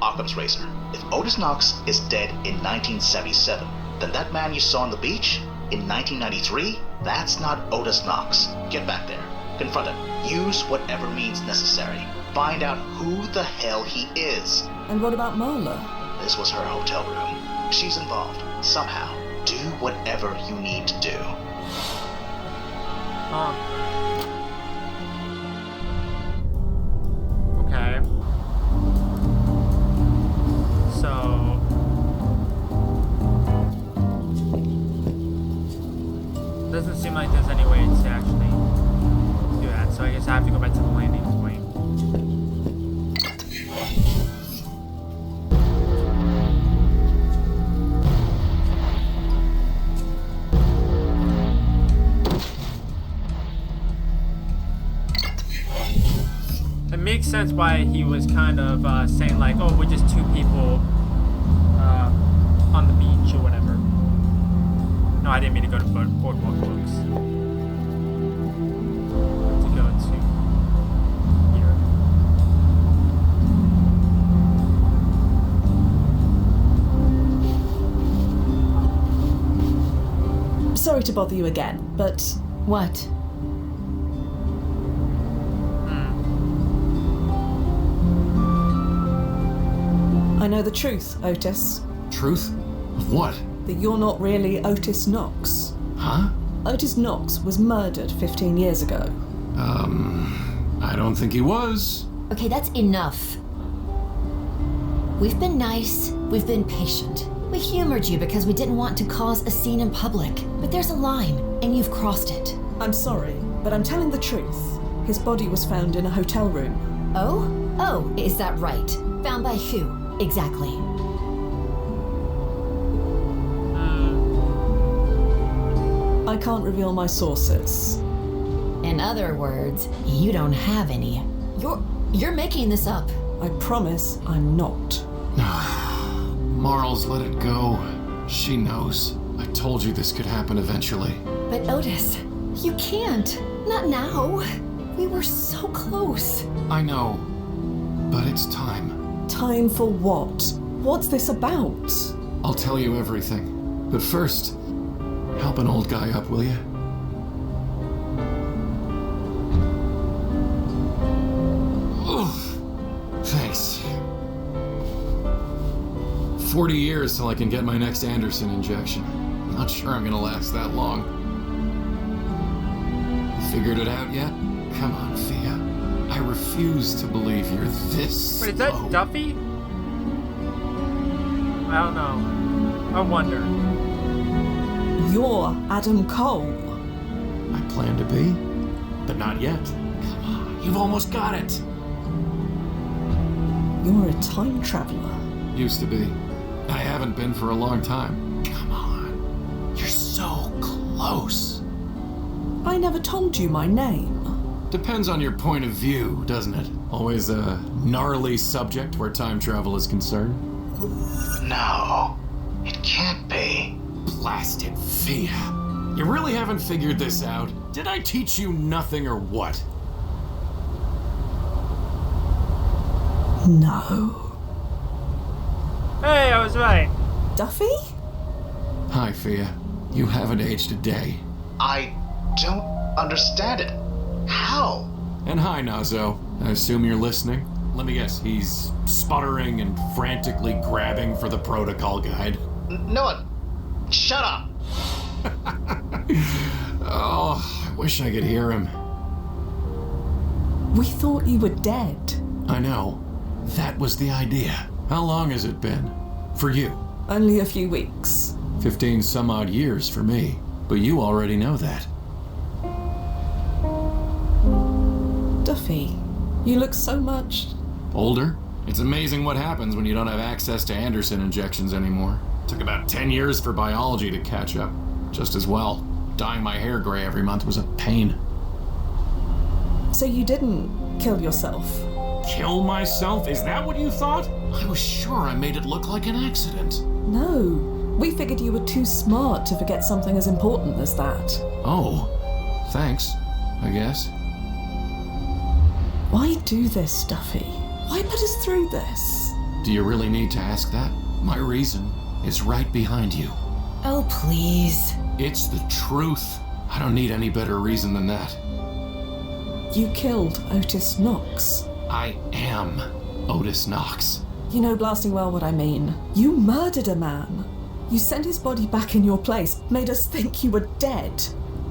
Occam's razor. If Otis Knox is dead in 1977, then that man you saw on the beach in 1993, that's not Otis Knox. Get back there. Confront him. Use whatever means necessary. Find out who the hell he is. And what about Marla? This was her hotel room. She's involved. Somehow. Do whatever you need to do. Okay. So... doesn't seem like there's any way to actually do that, so I guess I have to go back to the landing point. It makes sense why he was kind of saying like, oh, we're just two people on the beach or whatever. No, I didn't mean to go to Boardwalk Books. To go to here. Sorry to bother you again, but... What? I know the truth, Otis. Truth? Of what? That you're not really Otis Knox. Huh? Otis Knox was murdered 15 years ago. I don't think he was. Okay, that's enough. We've been nice, we've been patient. We humored you because we didn't want to cause a scene in public. But there's a line, and you've crossed it. I'm sorry, but I'm telling the truth. His body was found in a hotel room. Oh? Oh, is that right? Found by who? Exactly. I can't reveal my sources. In other words, you don't have any. You're making this up. I promise I'm not. Marles, let it go. She knows. I told you this could happen eventually. But Otis, you can't. Not now. We were so close. I know. But it's time. Time for what? What's this about? I'll tell you everything. But first, help an old guy up, will you? Thanks. 40 years till I can get my next Anderson injection. Not sure I'm gonna last that long. You figured it out yet? Come on, Fia. I refuse to believe you're this Wait, is that slow. Duffy? I don't know. I wonder. You're Adam Cole. I plan to be, but not yet. Come on, you've almost got it. You're a time traveler. Used to be. I haven't been for a long time. Come on. You're so close. I never told you my name. Depends on your point of view, doesn't it? Always a gnarly subject where time travel is concerned. No, it can't be. Blasted Fia. You really haven't figured this out? Did I teach you nothing or what? No. Hey, I was right. Duffy? Hi, Fia. You haven't aged a day. I don't understand it. How? And hi, Nazo. I assume you're listening? Let me guess, he's sputtering and frantically grabbing for the protocol guide. Noah, shut up. Oh, I wish I could hear him. We thought you were dead. I know. That was the idea. How long has it been? For you? Only a few weeks. 15 some odd years for me. But you already know that. Duffy, you look so much... Older? It's amazing what happens when you don't have access to Anderson injections anymore. Took about 10 years for biology to catch up. Just as well. Dyeing my hair gray every month was a pain. So you didn't kill yourself? kill myself? Is that what you thought? I was sure I made it look like an accident. No, we figured you were too smart to forget something as important as that. Oh, thanks, I guess. Why do this, Stuffy? Why put us through this? Do you really need to ask that? My reason is right behind you. Oh, please. It's the truth. I don't need any better reason than that. You killed Otis Knox. I am Otis Knox. You know blasting well what I mean. You murdered a man. You sent his body back in your place, made us think you were dead.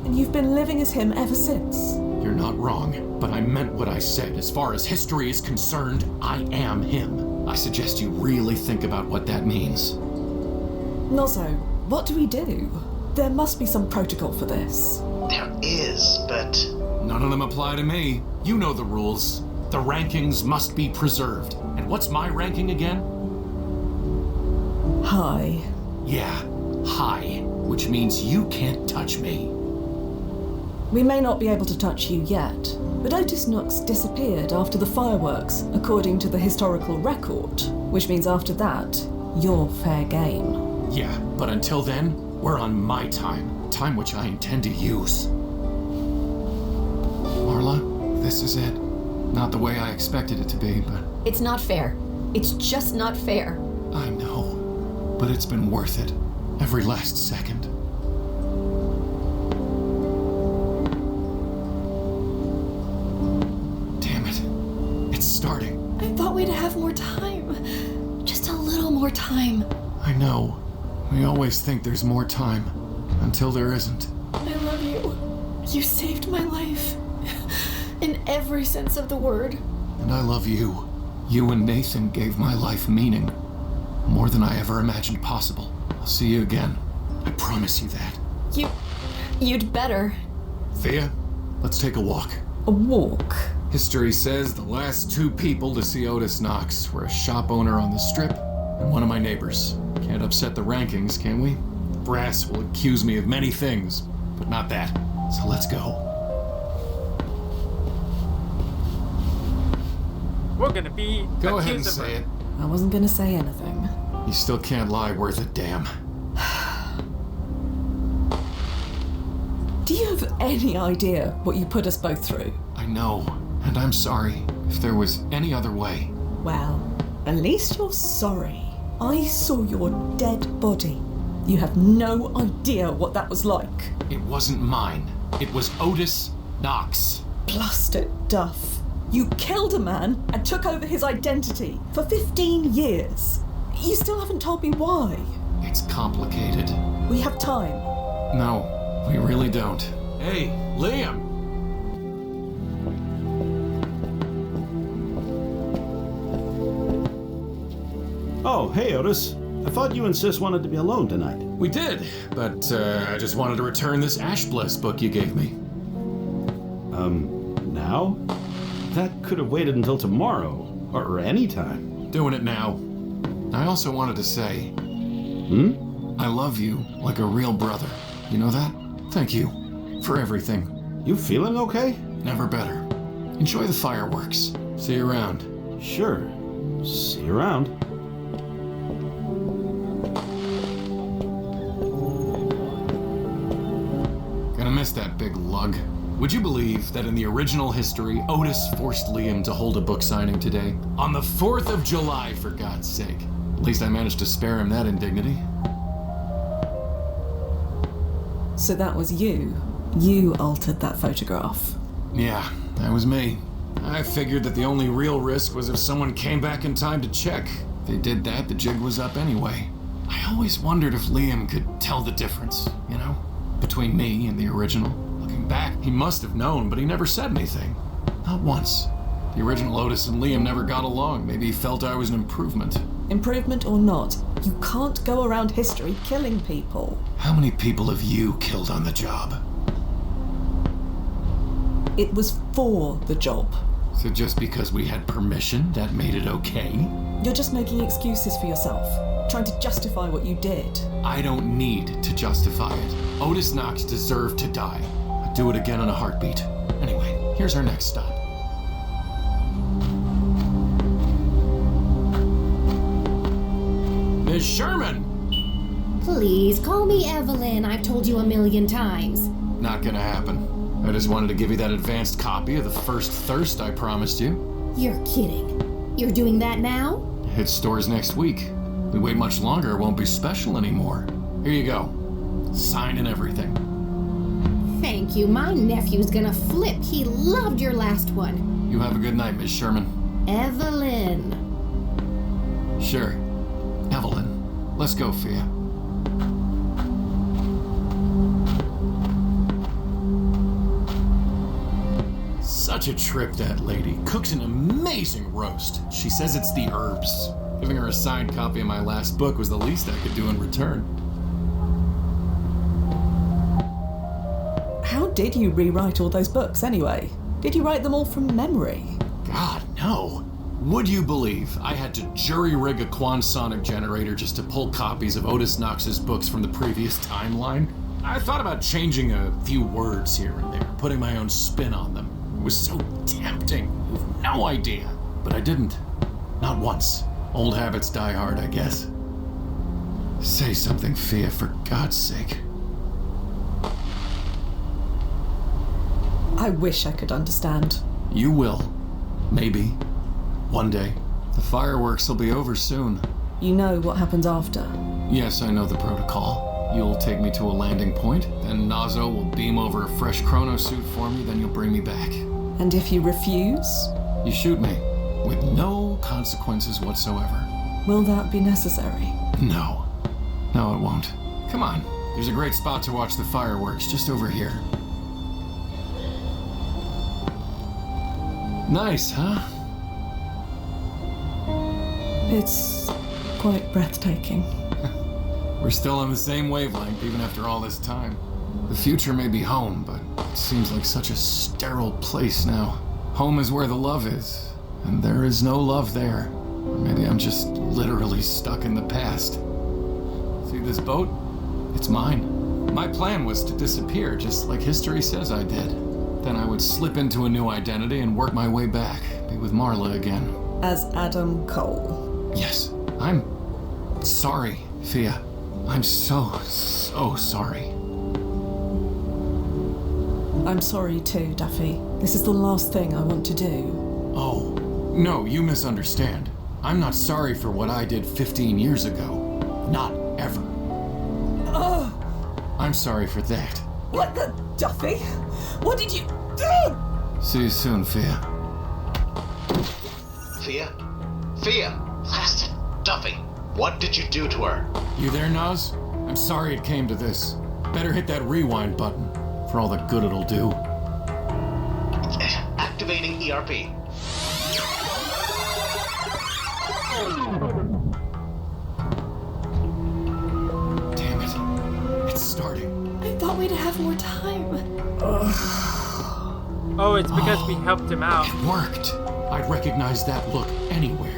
And you've been living as him ever since. You're not wrong, but I meant what I said. As far as history is concerned, I am him. I suggest you really think about what that means. Nozzo, what do we do? There must be some protocol for this. There is, but None of them apply to me. You know the rules. The rankings must be preserved. And what's my ranking again? Hi. Yeah, high, which means you can't touch me. We may not be able to touch you yet, but Otis Knox disappeared after the fireworks, according to the historical record, which means after that, you're fair game. Yeah, but until then, we're on my time which I intend to use. Marla, this is it. Not the way I expected it to be, but It's not fair. It's just not fair. I know. But it's been worth it. Every last second. Damn it. It's starting. I thought we'd have more time. Just a little more time. I know. We always think there's more time. Until there isn't. I love you. You saved my life. In every sense of the word. And I love you. You and Nathan gave my life meaning. More than I ever imagined possible. I'll see you again. I promise you that. You'd better. Thea, let's take a walk. A walk? History says the last two people to see Otis Knox were a shop owner on the Strip and one of my neighbors. Can't upset the rankings, can we? The brass will accuse me of many things, but not that. So let's go. We're gonna be Go ahead and accused of say it. I wasn't gonna say anything. You still can't lie worth a damn. Do you have any idea what you put us both through? I know, and I'm sorry if there was any other way. Well, at least you're sorry. I saw your dead body. You have no idea what that was like. It wasn't mine. It was Otis Knox. Blasted duff. You killed a man and took over his identity for 15 years. You still haven't told me why. It's complicated. We have time. No, we really don't. Hey, Liam! Oh, hey, Otis. I thought you and Sis wanted to be alone tonight. We did, but I just wanted to return this Ash Bliss book you gave me. Now? That could have waited until tomorrow, or any time. Doing it now. I also wanted to say, I love you like a real brother. You know that? Thank you for everything. You feeling okay? Never better. Enjoy the fireworks. See you around. Sure. See you around. Gonna miss that big lug. Would you believe that in the original history, Otis forced Liam to hold a book signing today? On the 4th of July, for God's sake. At least I managed to spare him that indignity. So that was you. You altered that photograph. Yeah, that was me. I figured that the only real risk was if someone came back in time to check. If they did that, the jig was up anyway. I always wondered if Liam could tell the difference, you know, between me and the original. Looking back, he must have known, but he never said anything. Not once. The original Otis and Liam never got along. Maybe he felt I was an improvement. Improvement or not, you can't go around history killing people. How many people have you killed on the job? It was for the job. So just because we had permission, that made it okay? You're just making excuses for yourself, trying to justify what you did. I don't need to justify it. Otis Knox deserved to die. I'd do it again in a heartbeat. Anyway, here's our next stop. Miss Sherman! Please, call me Evelyn. I've told you 1,000,000 times. Not gonna happen. I just wanted to give you that advanced copy of The First Thirst I promised you. You're kidding. You're doing that now? It hits stores next week. We wait much longer, it won't be special anymore. Here you go. Sign and everything. Thank you. My nephew's gonna flip. He loved your last one. You have a good night, Miss Sherman. Evelyn. Sure. Evelyn. Let's go, Fia. Such a trip, that lady. Cooks an amazing roast. She says it's the herbs. Giving her a signed copy of my last book was the least I could do in return. How did you rewrite all those books anyway? Did you write them all from memory? God, no. Would you believe I had to jury-rig a quantonic generator just to pull copies of Otis Knox's books from the previous timeline? I thought about changing a few words here and there, putting my own spin on them. It was so tempting. You've no idea. But I didn't. Not once. Old habits die hard, I guess. Say something, Fia, for God's sake. I wish I could understand. You will. Maybe. One day. The fireworks will be over soon. You know what happens after. Yes, I know the protocol. You'll take me to a landing point, then Nazo will beam over a fresh chronosuit for me, then you'll bring me back. And if you refuse? You shoot me, with no consequences whatsoever. Will that be necessary? No. No, it won't. Come on. There's a great spot to watch the fireworks, just over here. Nice, huh? It's quite breathtaking. We're still on the same wavelength, even after all this time. The future may be home, but it seems like such a sterile place now. Home is where the love is, and there is no love there. Or maybe I'm just literally stuck in the past. See this boat? It's mine. My plan was to disappear, just like history says I did. Then I would slip into a new identity and work my way back, be with Marla again. As Adam Cole. Yes, I'm sorry, Fia. I'm so sorry. I'm sorry too, Duffy. This is the last thing I want to do. Oh, no, you misunderstand. I'm not sorry for what I did 15 years ago. Not ever. Oh! I'm sorry for that. What the... Duffy? What did you do? See you soon, Fia. Fia? Fia! Blasted Duffy! What did you do to her? You there, Nas? I'm sorry it came to this. Better hit that rewind button, for all the good it'll do. Activating ERP. Damn it. It's starting. I thought we'd have more time. Oh, it's because we helped him out. It worked. I'd recognize that look anywhere.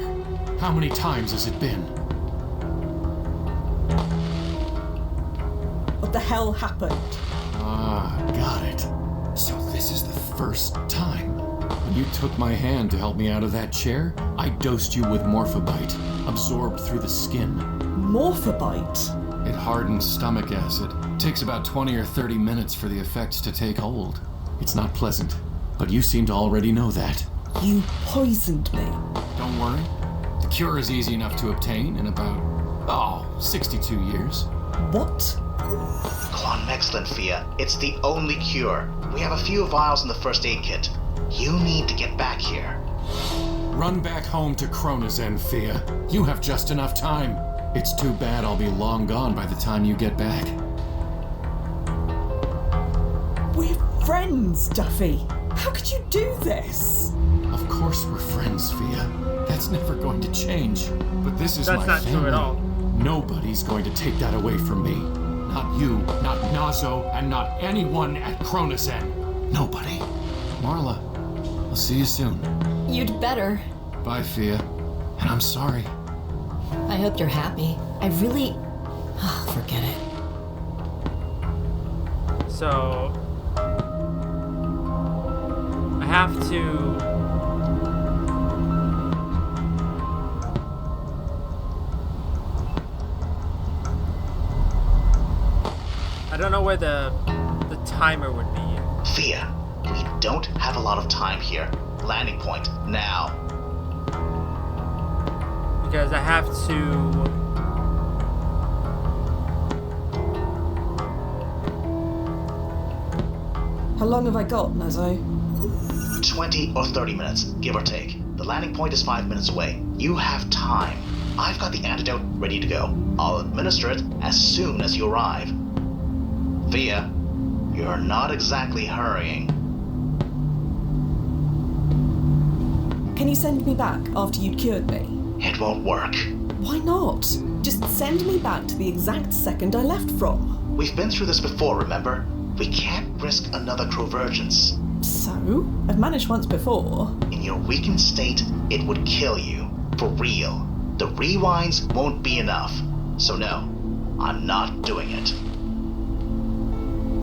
How many times has it been? What the hell happened? Ah, got it. So this is the first time. When you took my hand to help me out of that chair, I dosed you with Morphobite, absorbed through the skin. Morphobite? It hardens stomach acid. Takes about 20 or 30 minutes for the effects to take hold. It's not pleasant, but you seem to already know that. You poisoned me. Don't worry. The cure is easy enough to obtain in about, 62 years. What? Quantum excellent, Fia. It's the only cure. We have a few vials in the first aid kit. You need to get back here. Run back home to Kronazen, Fia. You have just enough time. It's too bad I'll be long gone by the time you get back. We're friends, Duffy. How could you do this? Of course we're friends, Fia. That's never going to change. But this is That's my not family. true at all. Nobody's going to take that away from me. Not you, not Nazo, and not anyone at Kronazen. Nobody. Marla, I'll see you soon. You'd better. Bye, Fia. And I'm sorry. I hope you're happy. I really... Oh, forget it. So... I have to... where the timer would be. Thea, we don't have a lot of time here. Landing point, now. Because I have to... How long have I got, Nazo? 20 or 30 minutes, give or take. The landing point is 5 minutes away. You have time. I've got the antidote ready to go. I'll administer it as soon as you arrive. Thea, you're not exactly hurrying. Can you send me back after you'd cured me? It won't work. Why not? Just send me back to the exact second I left from. We've been through this before, remember? We can't risk another Crovergence. So? I've managed once before. In your weakened state, it would kill you. For real. The rewinds won't be enough. So no, I'm not doing it.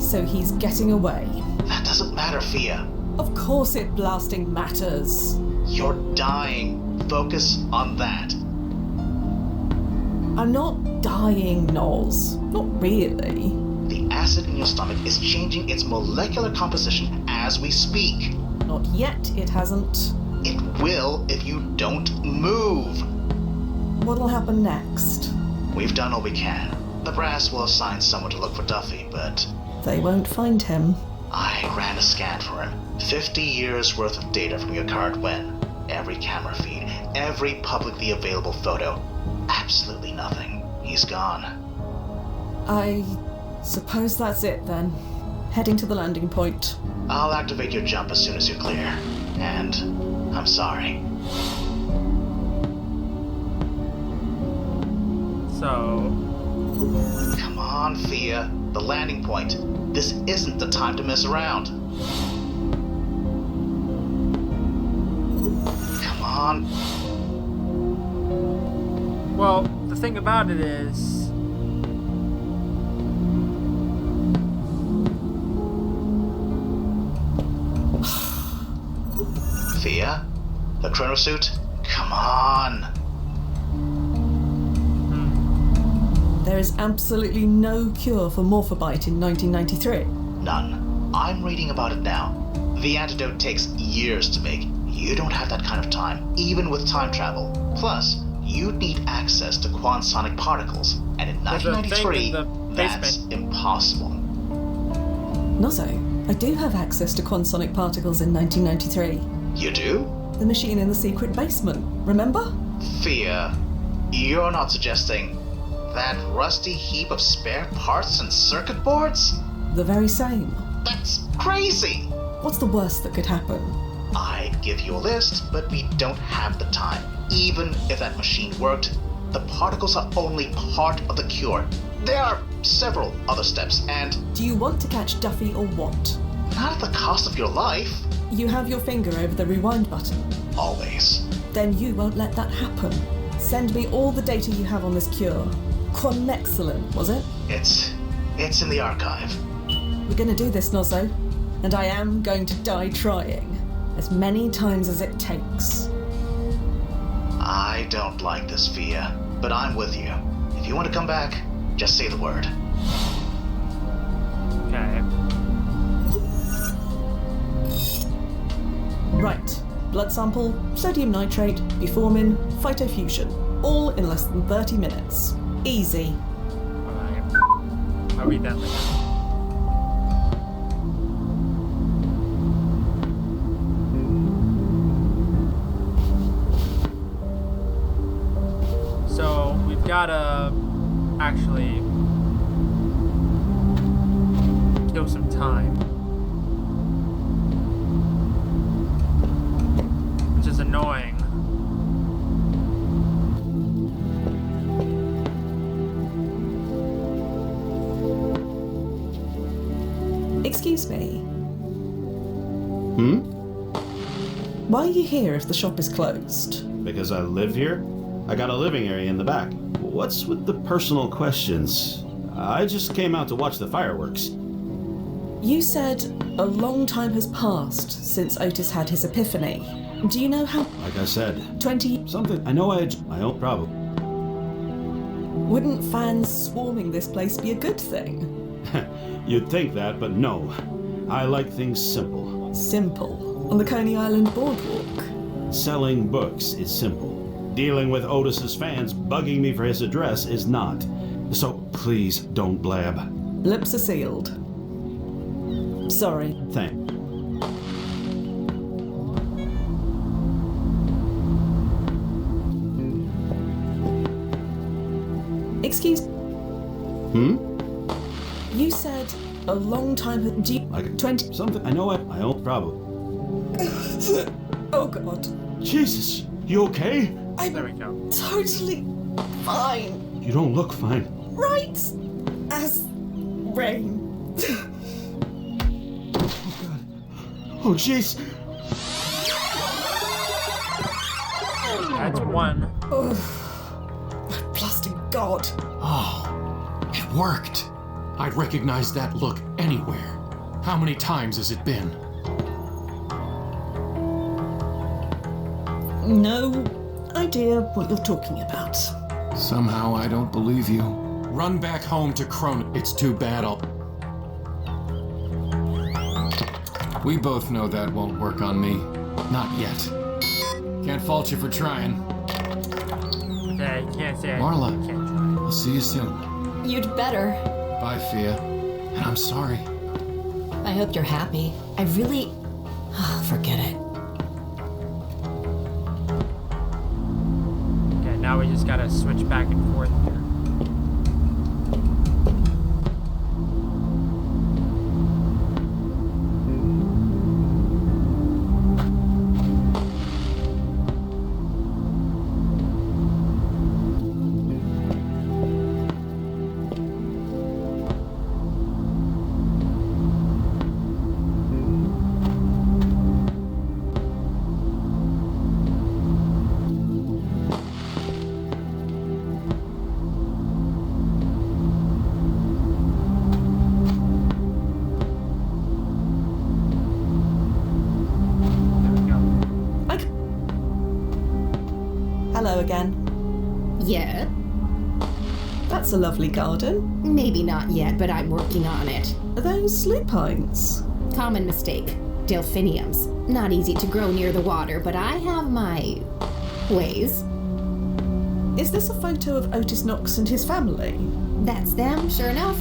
So he's getting away. That doesn't matter, Thea. Of course it blasting matters. You're dying. Focus on that. I'm not dying, Noz. Not really. The acid in your stomach is changing its molecular composition as we speak. Not yet, it hasn't. It will if you don't move. What'll happen next? We've done all we can. The brass will assign someone to look for Duffy, but They won't find him. I ran a scan for him. 50 years worth of data from your current win. Every camera feed, every publicly available photo. Absolutely nothing. He's gone. I suppose that's it then. Heading to the landing point. I'll activate your jump as soon as you're clear. And I'm sorry. So... Come on, Thea. The landing point. This isn't the time to mess around. Come on. Well, the thing about it is... Thea? The chronosuit? Come on. There is absolutely no cure for Morphobite in 1993. None. I'm reading about it now. The antidote takes years to make. You don't have that kind of time, even with time travel. Plus, you'd need access to quantonic particles, and in There's a thing 1993, in the that's basement. impossible. Nozo, I do have access to quantonic particles in 1993. You do? The machine in the secret basement, remember? Thea, you're not suggesting that rusty heap of spare parts and circuit boards? The very same. That's crazy! What's the worst that could happen? I'd give you a list, but we don't have the time. Even if that machine worked, the particles are only part of the cure. There are several other steps, and Do you want to catch Duffy or what? not at the cost of your life. You have your finger over the rewind button. Always. Then you won't let that happen. Send me all the data you have on this cure. Quanexilin, was it? It's in the archive. We're gonna do this, Nozo. And I am going to die trying. As many times as it takes. I don't like this, Thea, but I'm with you. If you want to come back, just say the word. Okay. Right. Blood sample, sodium nitrate, beformin, phytofusion. All in less than 30 minutes. Easy. Alright. I'll read that later. So, we've gotta actually kill some time. Which is annoying. Excuse me. Hmm? Why are you here if the shop is closed? Because I live here? I got a living area in the back. What's with the personal questions? I just came out to watch the fireworks. You said a long time has passed since Otis had his epiphany. Do you know how Like I said, 20... something I know my own problem. Wouldn't fans swarming this place be a good thing? You'd think that, but no. I like things simple. Simple. On the Coney Island boardwalk. Selling books is simple. Dealing with Otis's fans bugging me for his address is not. So please don't blab. Lips are sealed. Sorry. Thanks. Excuse. You said a long time. Do you, Like 20? something. I know I own problem. Oh God. Jesus, you okay? There we go. Totally fine. You don't look fine. Right as rain. Oh, jeez. That's one. My blasting God. Oh, it worked. I'd recognize that look anywhere. How many times has it been? No idea what you're talking about. Somehow I don't believe you. Run back home to Crone. It's too bad We both know that won't work on me. Not yet. Can't fault you for trying. Okay, you can't say Marla. I can't try. I'll see you soon. You'd better. Bye, Fia. And I'm sorry. I hope you're happy. I really. Forget it. Okay, now we just gotta switch back and forth here. Hello again. Yeah? That's a lovely garden. Maybe not yet, but I'm working on it. Are those lupines? Common mistake. Delphiniums. Not easy to grow near the water, but I have my ways. Is this a photo of Otis Knox and his family? That's them, sure enough.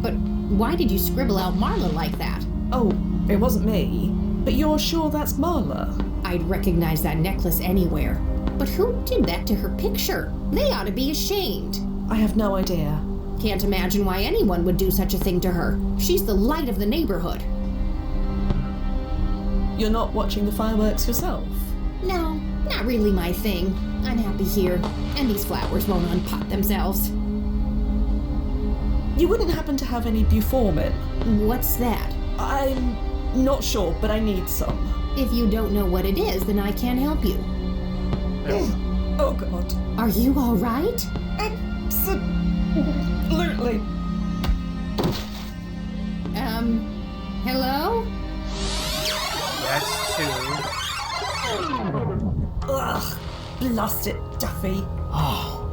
But why did you scribble out Marla like that? Oh, it wasn't me. But you're sure that's Marla? I'd recognize that necklace anywhere. But who did that to her picture? They ought to be ashamed. I have no idea. Can't imagine why anyone would do such a thing to her. She's the light of the neighborhood. You're not watching the fireworks yourself? No, not really my thing. I'm happy here, and these flowers won't unpot themselves. You wouldn't happen to have any buformin? What's that? I'm not sure, but I need some. If you don't know what it is, then I can't help you. Oh God. Are you all right? Absolutely. Hello? That's two. Ugh. Blast it, Duffy. Oh,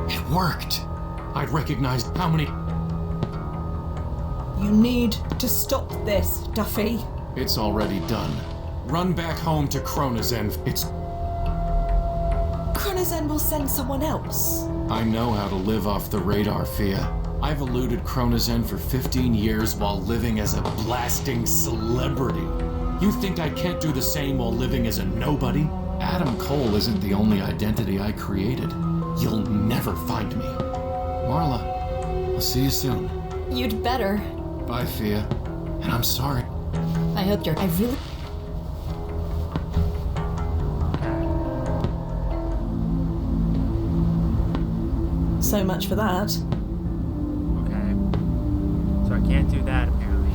it worked. I'd recognize how many. You need to stop this, Duffy. It's already done. Run back home to Kronazen. It's. Kronazen will send someone else. I know how to live off the radar, Fia. I've eluded Kronazen for 15 years while living as a blasting celebrity. You think I can't do the same while living as a nobody? Adam Cole isn't the only identity I created. You'll never find me. Marla, I'll see you soon. You'd better. Bye, Fia. And I'm sorry. I hope you're. I really. So much for that. Okay. So I can't do that apparently.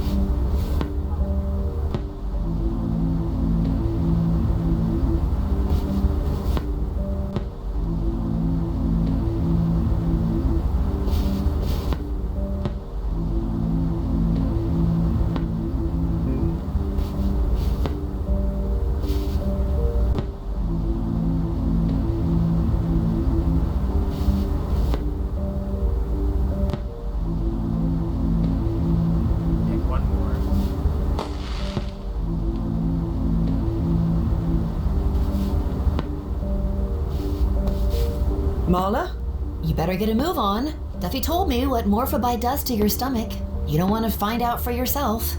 Marla? You better get a move on. Duffy told me what Morphobite does to your stomach. You don't want to find out for yourself.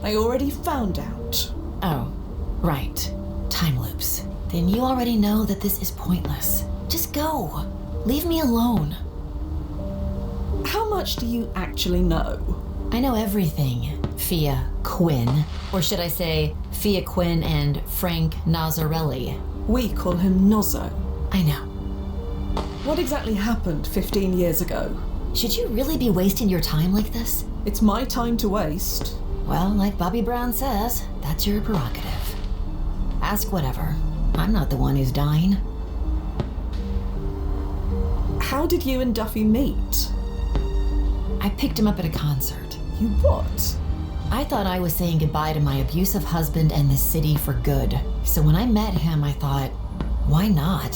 I already found out. Oh, right. Time loops. Then you already know that this is pointless. Just go. Leave me alone. How much do you actually know? I know everything, Fia Quinn. Or should I say, Fia Quinn and Frank Nazzarelli. We call him Nozzo. I know. What exactly happened 15 years ago? Should you really be wasting your time like this? It's my time to waste. Well, like Bobby Brown says, that's your prerogative. Ask whatever. I'm not the one who's dying. How did you and Duffy meet? I picked him up at a concert. You what? I thought I was saying goodbye to my abusive husband and the city for good. So when I met him, I thought, why not?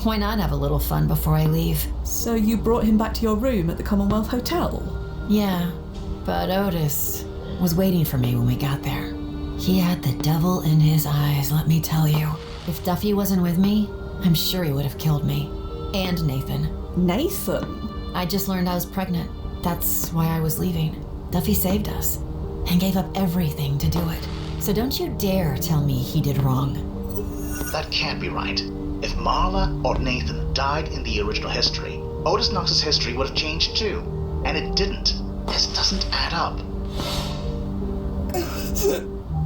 Why not have a little fun before I leave? So you brought him back to your room at the Commonwealth Hotel? Yeah, but Otis was waiting for me when we got there. He had the devil in his eyes, let me tell you. If Duffy wasn't with me, I'm sure he would have killed me. And Nathan. Nathan? I just learned I was pregnant. That's why I was leaving. Duffy saved us and gave up everything to do it. So don't you dare tell me he did wrong. That can't be right. If Marla or Nathan died in the original history, Otis Knox's history would have changed too. And it didn't. This doesn't add up.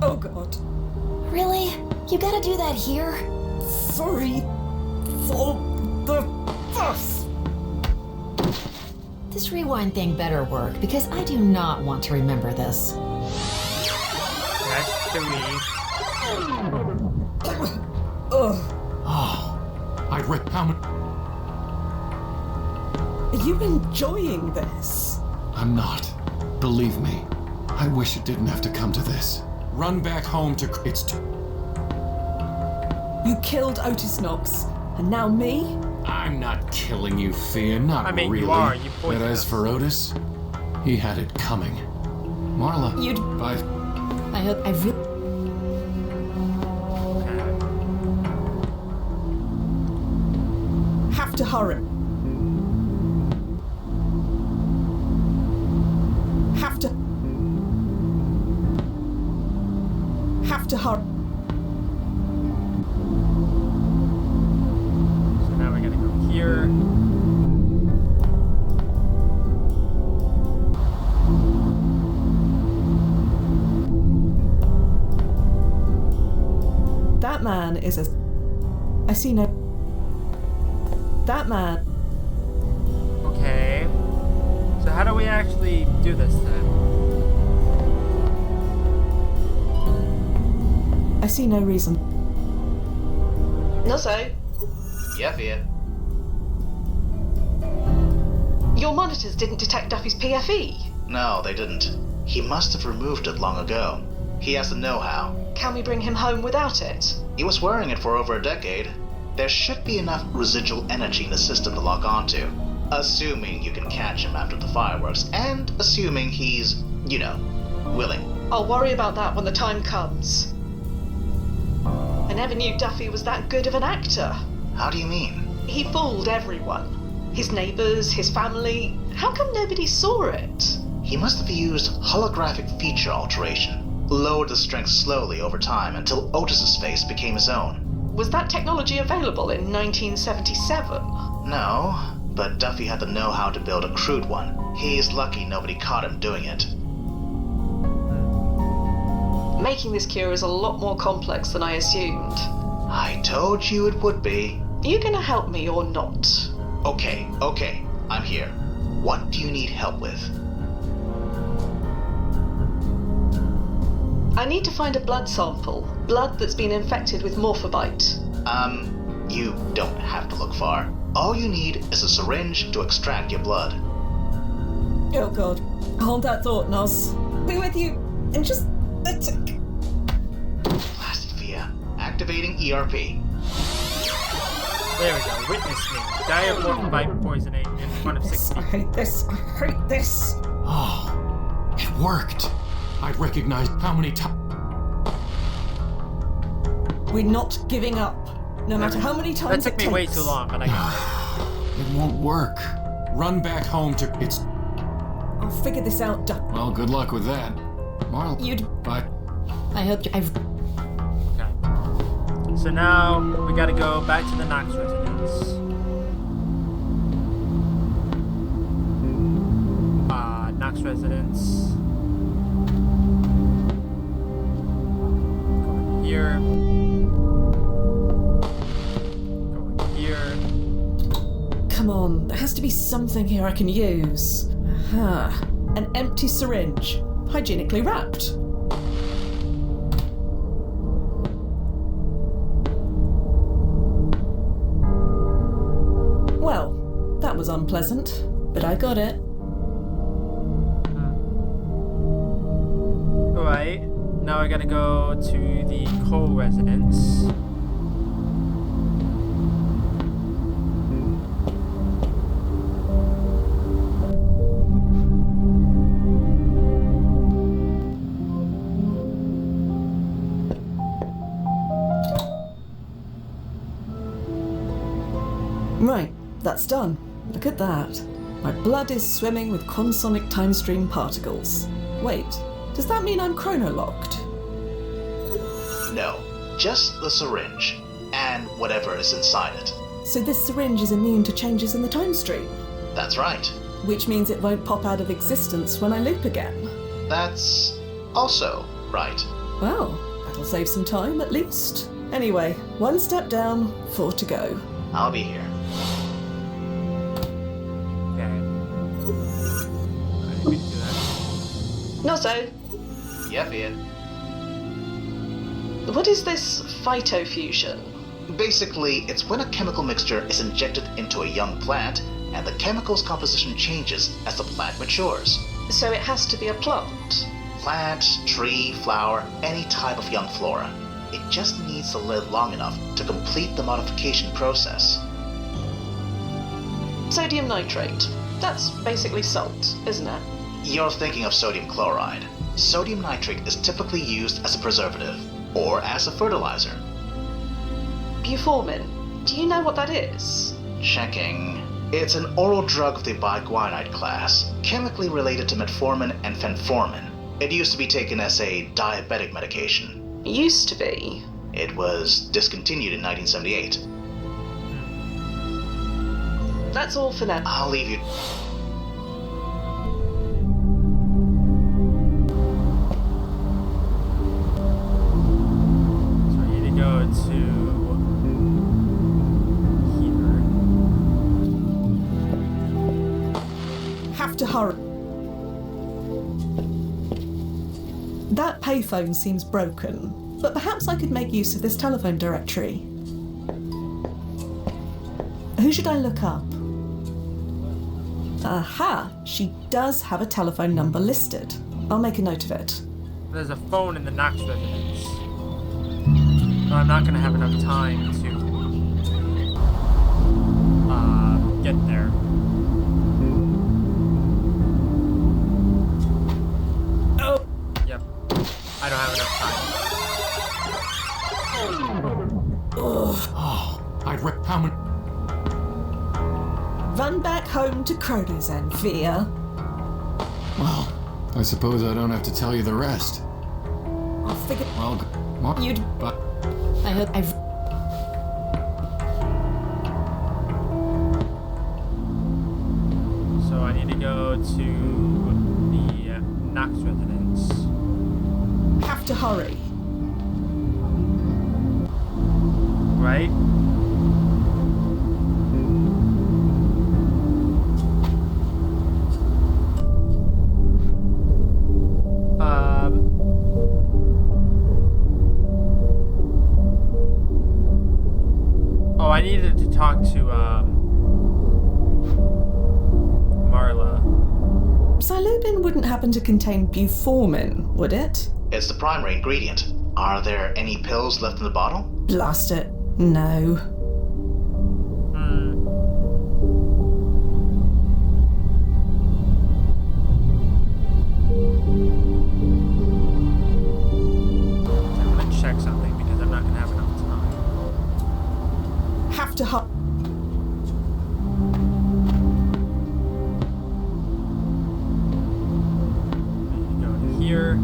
Oh God. Really? You gotta do that here? Sorry for the fuss. This rewind thing better work, because I do not want to remember this. That's 3. Ugh. Oh, I'd read how much. Are you enjoying this? I'm not. Believe me. I wish it didn't have to come to this. Run back home to. You killed Otis Knox, and now me? I'm not killing you, Fia. Not I mean, really. you are. You But poisoned as us. for Otis, he had it coming. Marla. You'd- Bye. I hope I really... Have to hurry. Have to hurry. So now we're gonna go here. That man is a... I see no... That man... Okay. So how do we actually do this then? I see no reason. Nozzo, Yeah, Fia. your monitors didn't detect Duffy's PFE. No, they didn't. He must have removed it long ago. He has the know-how. Can we bring him home without it? He was wearing it for over a decade. There should be enough residual energy in the system to lock onto. Assuming you can catch him after the fireworks, and assuming he's, willing. I'll worry about that when the time comes. I never knew Duffy was that good of an actor. How do you mean? He fooled everyone. His neighbors, his family. How come nobody saw it? He must have used holographic feature alteration, lowered the strength slowly over time until Otis's face became his own. Was that technology available in 1977? No, but Duffy had the know-how to build a crude one. He's lucky nobody caught him doing it. Making this cure is a lot more complex than I assumed. I told you it would be. Are you gonna help me or not? Okay, I'm here. What do you need help with? I need to find a blood sample. Blood that's been infected with Morphobite. You don't have to look far. All you need is a syringe to extract your blood. Oh God. Hold that thought, Noz. Be with you in just a tick. Blasted Fia. Activating ERP. There we go. Witness me. Die of Morphobite poisoning in front of 60 I hate this. I hate this. Oh, it worked. I'd recognize how many times. We're not giving up. No matter how many That times took me it way takes. too long, but I got It won't work. Run back home to... It's... I'll figure this out, Well, good luck with that. Marl... You'd. Bye. I hope I've. it. Okay. So now we gotta go back to the Knox residence. Knox residence. Going here. Going here. Come on, there has to be something here I can use. Aha. An empty syringe, hygienically wrapped. Well, that was unpleasant, but I got it. Alright, now I gotta go to the Cole residence. Right, that's done. Look at that. My blood is swimming with consonic time stream particles. Wait, does that mean I'm chronolocked? No, just the syringe, and whatever is inside it. So this syringe is immune to changes in the time stream, That's right. which means it won't pop out of existence when I loop again. That's also right. Well, that'll save some time at least. Anyway, one step down, 4 to go. I'll be here. Okay. I didn't mean to do that. Not so. Yep, Ian. What is this phytofusion? Basically, it's when a chemical mixture is injected into a young plant, and the chemical's composition changes as the plant matures. So it has to be a plant. Plant, tree, flower, any type of young flora. It just needs to live long enough to complete the modification process. Sodium nitrate. That's basically salt, isn't it? You're thinking of sodium chloride. Sodium nitrate is typically used as a preservative, or as a fertilizer. Buformin. Do you know what that is? Checking. It's an oral drug of the biguanide class, chemically related to metformin and fenformin. It used to be taken as a diabetic medication. Used to be. It was discontinued in 1978. That's all for now. I'll leave you. So I need to go to here. Have to hurry. That payphone seems broken, but perhaps I could make use of this telephone directory. Who should I look up? Aha! She does have a telephone number listed. I'll make a note of it. There's a phone in the Knox residence. But I'm not gonna have enough time to get there. Oh! Yep. I don't have enough time. Oh, I'd rip how many... Run back home to Chronozen, Via. Well, I suppose I don't have to tell you the rest. I'll figure. Well, You'd. But I hope I've. So I need to go to the Knox residence. Have to hurry. Right? Oh, I needed to talk to, Marla. Psilocybin wouldn't happen to contain buformin, would it? It's the primary ingredient. Are there any pills left in the bottle? Blast it. No. I'm gonna check something because I'm not gonna have enough time. Have to Go here.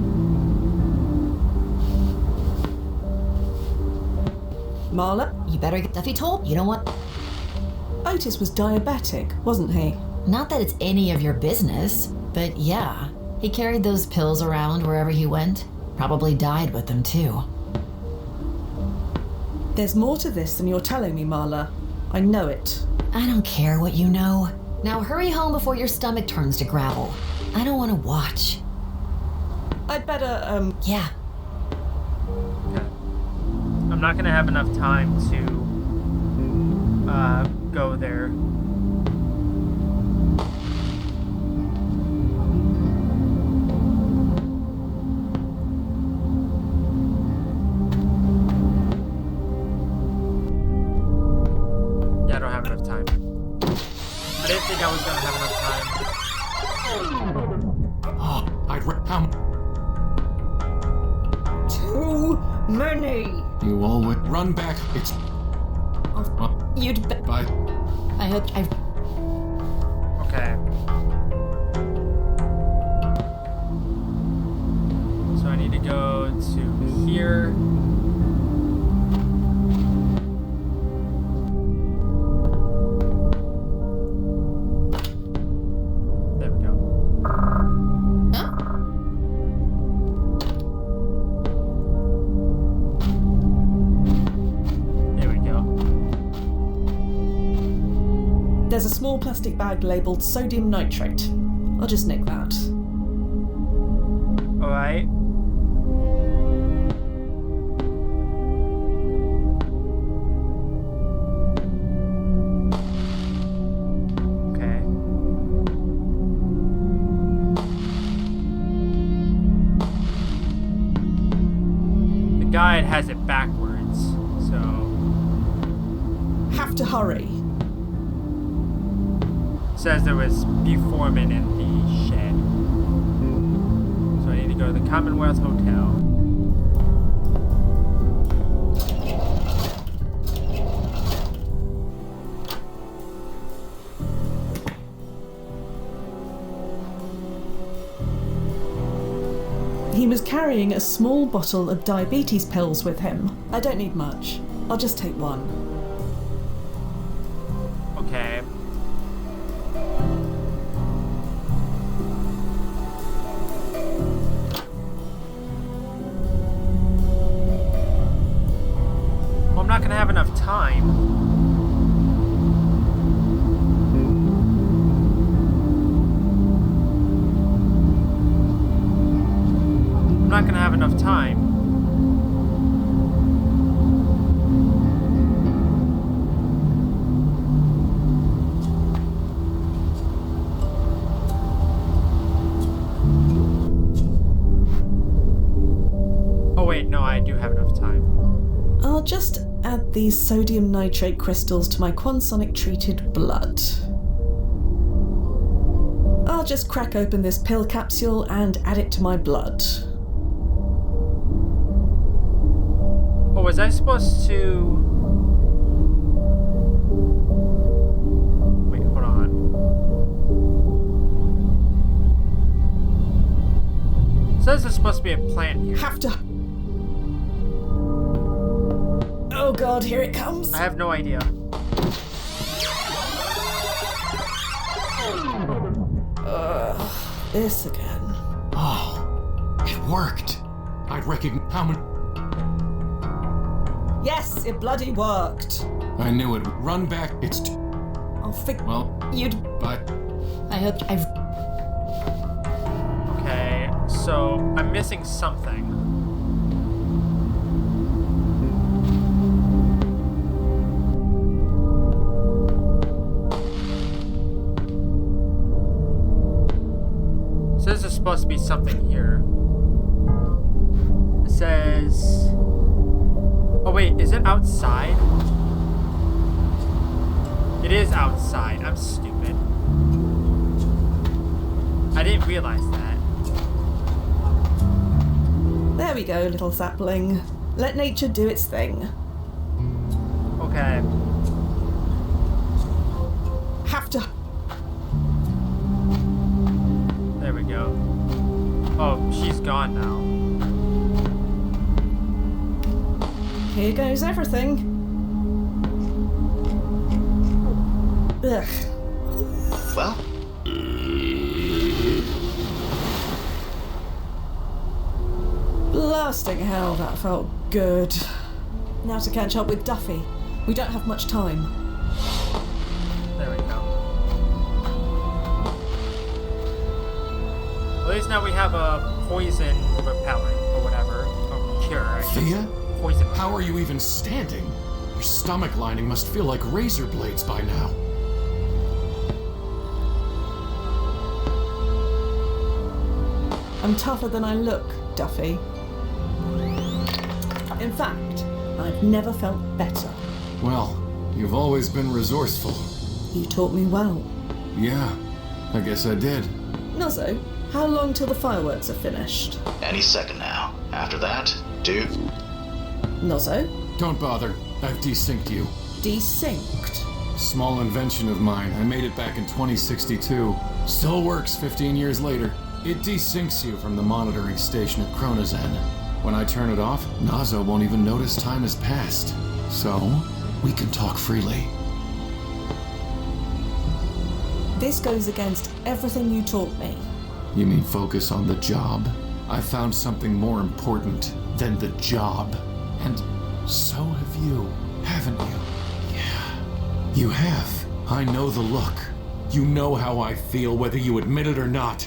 Marla? You better get Duffy told. You don't want. Otis was diabetic, wasn't he? Not that it's any of your business, but yeah. He carried those pills around wherever he went. Probably died with them, too. There's more to this than you're telling me, Marla. I know it. I don't care what you know. Now hurry home before your stomach turns to gravel. I don't want to watch. I'd better, Yeah. Okay. I'm not gonna have enough time to go there. Yeah, I don't have enough time. I didn't think I was gonna have enough time. Oh, Too many! You all would run back. It's. You'd be- Bye. I hope I've. Okay. So I need to go to here. There we go. There we go. There's a small plastic bag labelled sodium nitrate. I'll just nick that. Alright. Okay. The guide has it backwards, so Have to hurry. says there was Buforman in the shed. So I need to go to the Commonwealth Hotel. He was carrying a small bottle of diabetes pills with him. I don't need much. I'll just take one. Okay. Well, I'm not gonna have enough time. I'm not gonna have enough time. Oh wait, no, I do have enough time. I'll just add these sodium nitrate crystals to my quansonic treated blood. I'll just crack open this pill capsule and add it to my blood. Oh, was I supposed to... Wait, hold on. It says there's supposed to be a plant here. Have to... Oh god, here it comes. I have no idea. This again. Oh, it worked. I'd recognize how many. Yes, it bloody worked. I knew it. Run back. It's. I'll fix. Well, You'd. bye. I hope I've. Okay, so I'm missing something. It says there's supposed to be something here. It says... Oh wait, is it outside? It is outside. I'm stupid. I didn't realize that. There we go, little sapling. Let nature do its thing. Okay. on now. Here goes everything. Ugh. Well, Blasting hell, that felt good. Now to catch up with Duffy. We don't have much time. There we go. At least now we have a poison repellent or whatever. Or cure, I guess. Thea? Poison. How are you even standing? Your stomach lining must feel like razor blades by now. I'm tougher than I look, Duffy. In fact, I've never felt better. Well, you've always been resourceful. You taught me well. Yeah, I guess I did. Nozzo, how long till the fireworks are finished? any second now. After that, dude. Nozzo? Don't bother. I've desynced you. Desynced? Small invention of mine. I made it back in 2062. Still works 15 years later. It desyncs you from the monitoring station at Chronozen. When I turn it off, Nazo won't even notice time has passed. So, we can talk freely. This goes against everything you taught me. You mean focus on the job? I found something more important than the job. And so have you, haven't you? Yeah, you have. I know the look. You know how I feel, whether you admit it or not.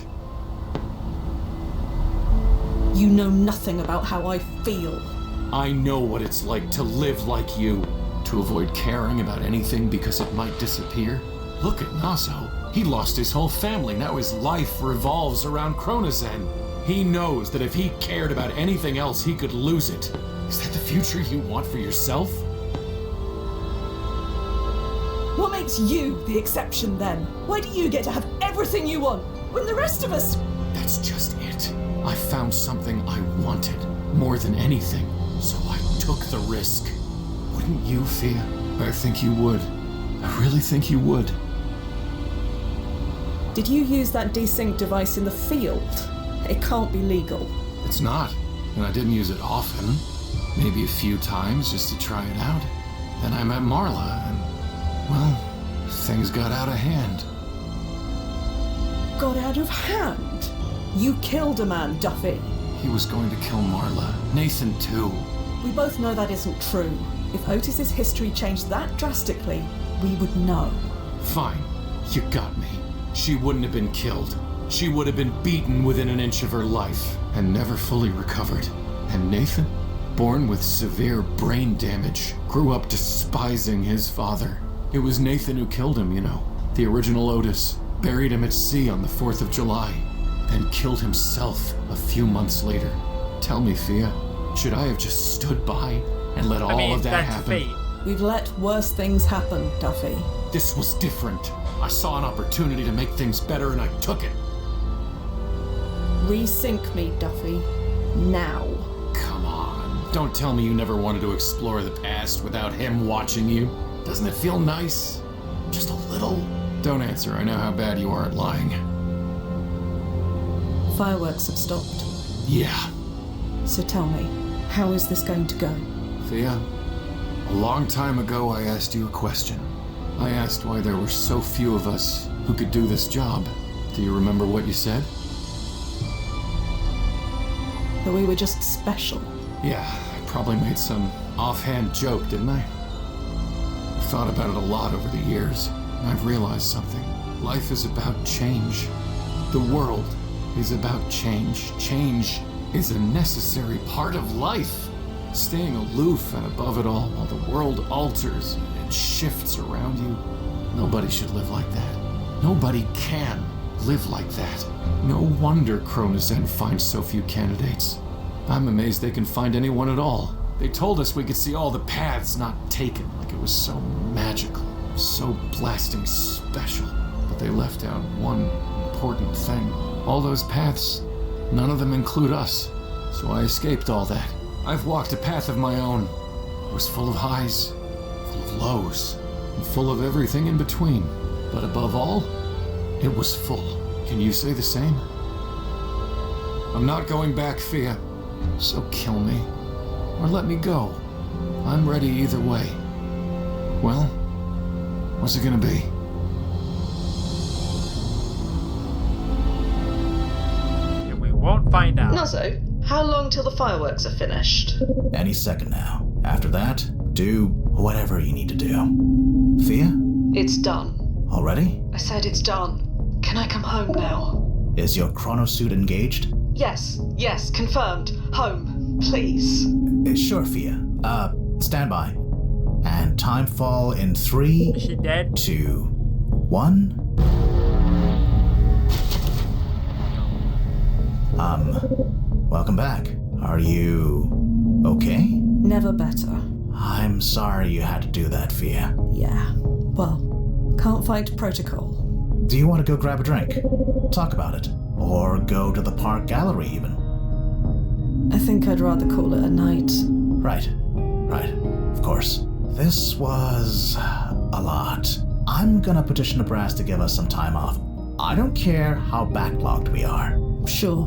You know nothing about how I feel. I know what it's like to live like you. To avoid caring about anything because it might disappear. Look at Nazo. He lost his whole family. Now his life revolves around Chronozen. He knows that if he cared about anything else, he could lose it. Is that the future you want for yourself? What makes you the exception then? Why do you get to have everything you want when the rest of us... That's just it. I found something I wanted more than anything, so I took the risk. Wouldn't you, Thea? I think you would. I really think you would. Did you use that desync device in the field? It can't be legal. It's not, and I didn't use it often. Maybe a few times just to try it out. Then I met Marla, and, well, things got out of hand. Got out of hand? You killed a man, Duffy. He was going to kill Marla. Nathan, too. We both know that isn't true. If Otis's history changed that drastically, we would know. Fine, you got me. She wouldn't have been killed. She would have been beaten within an inch of her life and never fully recovered. And Nathan, born with severe brain damage, grew up despising his father. It was Nathan who killed him, you know. The original Otis. Buried him at sea on the 4th of July. Then killed himself a few months later. Tell me, Thea, should I have just stood by and let all of that that's happen? fate. We've let worse things happen, Duffy. This was different. I saw an opportunity to make things better and I took it. Resync me, Duffy. Now. Come on. Don't tell me you never wanted to explore the past without him watching you. Doesn't it feel nice? Just a little? Don't answer. I know how bad you are at lying. Fireworks have stopped. Yeah. So tell me, how is this going to go? Thea, a long time ago I asked you a question. I asked why there were so few of us who could do this job. Do you remember what you said? That we were just special. Yeah, I probably made some offhand joke, didn't I? I've thought about it a lot over the years, and I've realized something. Life is about change. The world is about change. Change is a necessary part of life. Staying aloof and above it all while the world alters and shifts around you. Nobody should live like that. Nobody can live like that. No wonder Chronozen finds so few candidates. I'm amazed they can find anyone at all. They told us we could see all the paths not taken, like it was so magical, so blasting special. But they left out one important thing. All those paths, none of them include us. So I escaped all that. I've walked a path of my own. It was full of highs, full of lows, and full of everything in between. But above all, it was full. Can you say the same? I'm not going back, Fia. So kill me. Or let me go. I'm ready either way. Well, what's it gonna be? And we won't find out. Nuzzo, how long till the fireworks are finished? Any second now. After that, do whatever you need to do. Fia? It's done. Already? I said it's done. Can I come home now? Is your chronosuit engaged? Yes, confirmed. Home, please. Sure, Fia. Stand by. And time fall in 3, Is she dead? 2, 1. Welcome back. Are you okay? Never better. I'm sorry you had to do that, Fia. Yeah. Well, can't fight protocol. Do you want to go grab a drink? Talk about it. Or go to the park gallery even. I think I'd rather call it a night. Right. Of course. This was a lot. I'm gonna petition the brass to give us some time off. I don't care how backlogged we are. Sure.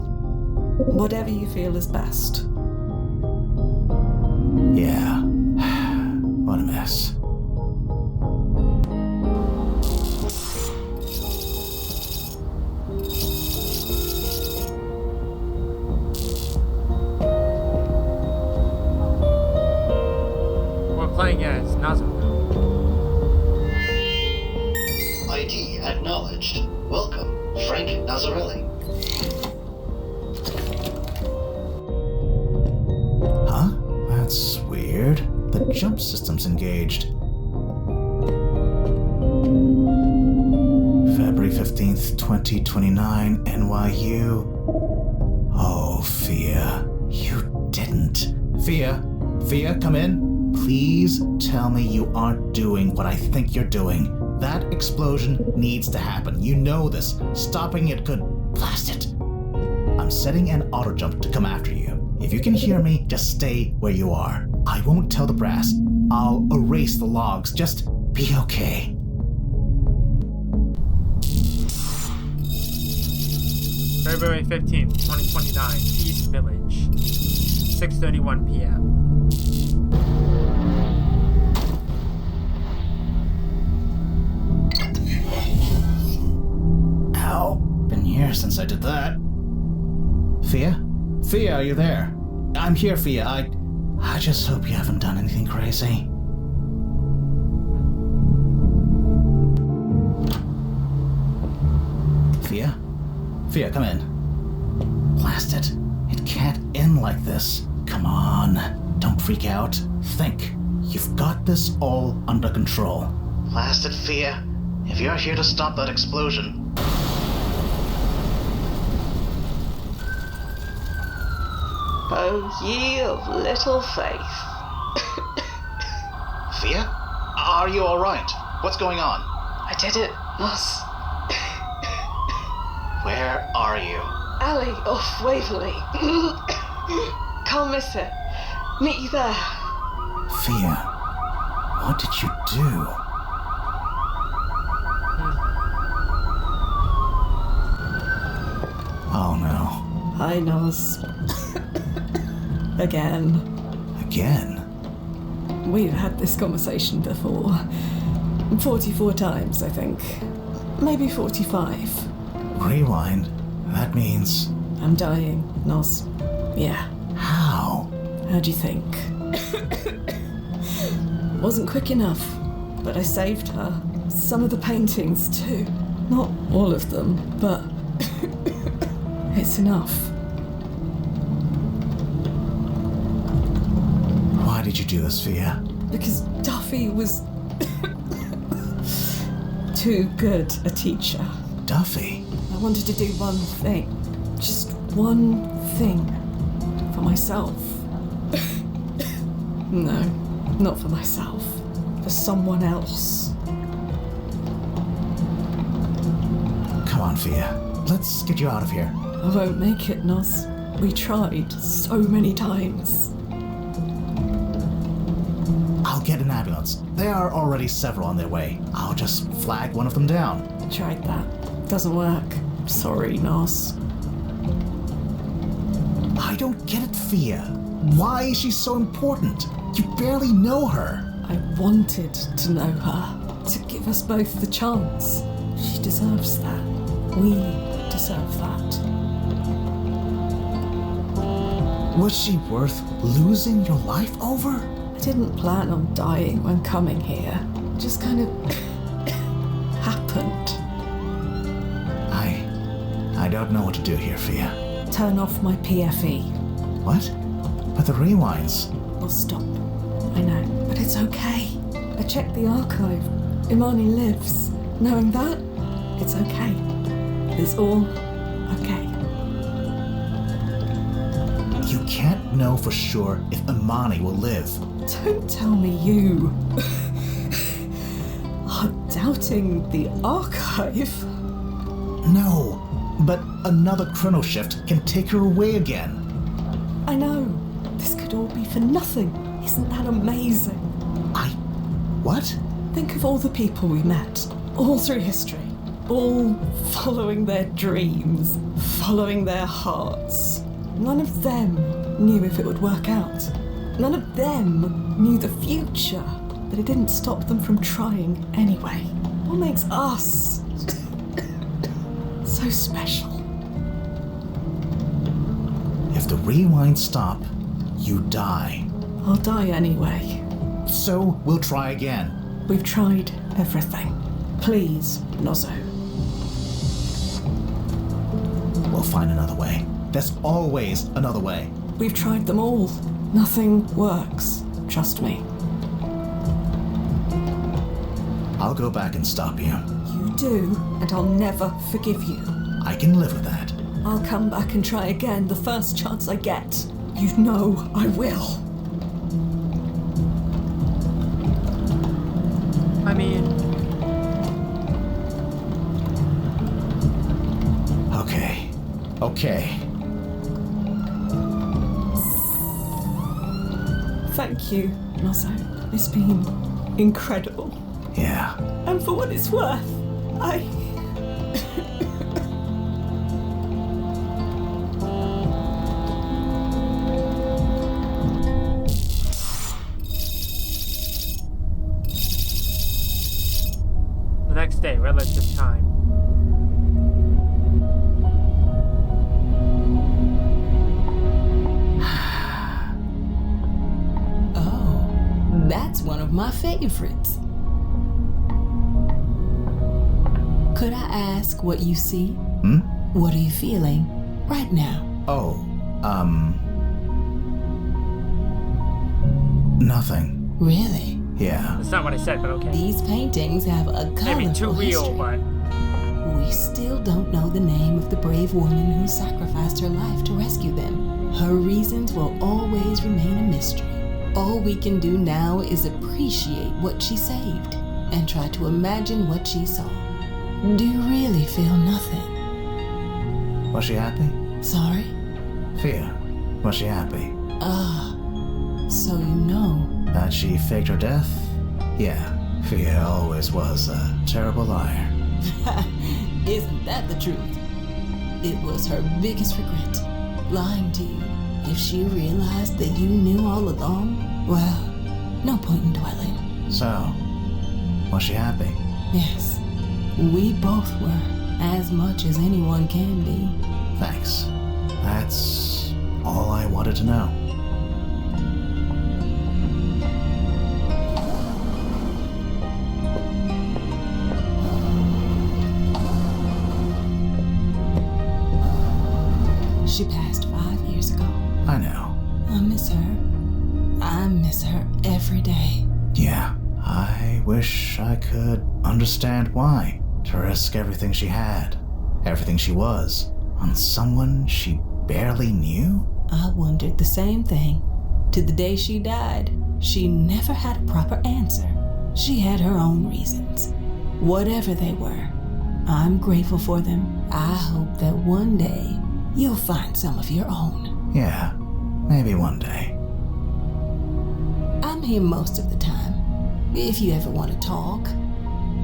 Whatever you feel is best. Yeah. What a mess. We're playing as Nuzzo. ID acknowledged. Welcome, Frank Nazzarelli. Huh? That's weird. The jump system's engaged. February 15th, 2029, NYU. Oh, Fia. You didn't. Fia, come in. Please tell me you aren't doing what I think you're doing. That explosion needs to happen. You know this. Stopping it could blast it. I'm setting an auto jump to come after you. If you can hear me, just stay where you are. I won't tell the brass. I'll erase the logs. Just be okay. February 15th, 2029, East Village. 6:31 p.m. Ow. Been years since I did that. Fia, are you there? I'm here, Fia. I just hope you haven't done anything crazy. Fia, come in. Blast it. It can't end like this. Come on. Don't freak out. Think. You've got this all under control. Blast it, Fia. If you're here to stop that explosion. Oh, ye of little faith. Fia? Are you alright? What's going on? I did it, Moss. Where are you? Alley off Waverley. Can't miss it. Meet you there. Fia, what did you do? Oh no. Hi, Nos. Again. Again? We've had this conversation before. 44 times, I think. Maybe 45. Rewind. That means... I'm dying, Nos. Yeah. How? How'd you think? Wasn't quick enough, but I saved her. Some of the paintings, too. Not all of them, but it's enough. Why did you do this, Fia? Because Duffy was too good a teacher. Duffy? I wanted to do one thing. Just one thing. For myself. No, not for myself. For someone else. Come on, Fia. Let's get you out of here. I won't make it, Nos. We tried so many times. I'll get an ambulance. There are already several on their way. I'll just flag one of them down. Tried that. Doesn't work. Sorry, Nos. I don't get it, Fia. Why is she so important? You barely know her. I wanted to know her, to give us both the chance. She deserves that. We deserve that. Was she worth losing your life over? I didn't plan on dying when coming here. It just kind of happened. I don't know what to do here, Fia. Turn off my PFE. What? But the rewinds. I'll stop. I know, but it's okay. I checked the archive. Imani lives. Knowing that, it's okay. It's all okay. You can't know for sure if Imani will live. Don't tell me you are doubting the archive. No, but another chrono shift can take her away again. I know. This could all be for nothing. Isn't that amazing? What? Think of all the people we met, all through history, all following their dreams, following their hearts. None of them knew if it would work out. None of them knew the future, but it didn't stop them from trying anyway. What makes us so special? If the rewinds stop, you die. I'll die anyway. So we'll try again. We've tried everything. Please, Nozzo. We'll find another way. There's always another way. We've tried them all. Nothing works. Trust me. I'll go back and stop you. You do, and I'll never forgive you. I can live with that. I'll come back and try again the first chance I get. You know I will. I mean, Okay. Thank you, Nozzo. It's been incredible. Yeah. And for what it's worth, the next day, relative time. That's one of my favorites. Could I ask what you see? What are you feeling right now? Nothing. Really? Yeah. That's not what I said, but okay. These paintings have a colorful Maybe too real, history. but We still don't know the name of the brave woman who sacrificed her life to rescue them. Her reasons will always remain a mystery. All we can do now is appreciate what she saved and try to imagine what she saw. Do you really feel nothing? Was she happy? Sorry? Fia, was she happy? So you know. That she faked her death? Yeah. Fia always was a terrible liar. Isn't that the truth? It was her biggest regret, lying to you. If she realized that you knew all along, well, no point in dwelling. So, was she happy? Yes, we both were, as much as anyone can be. Thanks. That's all I wanted to know. She passed 5 years ago. I know. I miss her. I miss her every day. Yeah. I wish I could understand why. To risk everything she had, everything she was, on someone she barely knew? I wondered the same thing. To the day she died, she never had a proper answer. She had her own reasons. Whatever they were, I'm grateful for them. I hope that one day you'll find some of your own. Yeah, maybe one day. I'm here most of the time. If you ever want to talk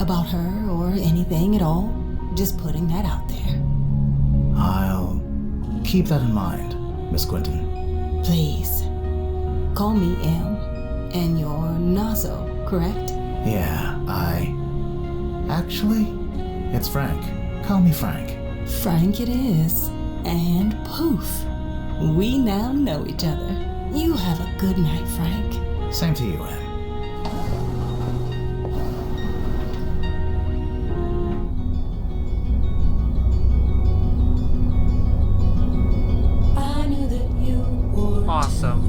about her or anything at all, just putting that out there. I'll keep that in mind. Miss Quinton? Please. Call me M. And you're Nazo, correct? Yeah, Actually, it's Frank. Call me Frank. Frank it is. And poof. We now know each other. You have a good night, Frank. Same to you, Em. Awesome.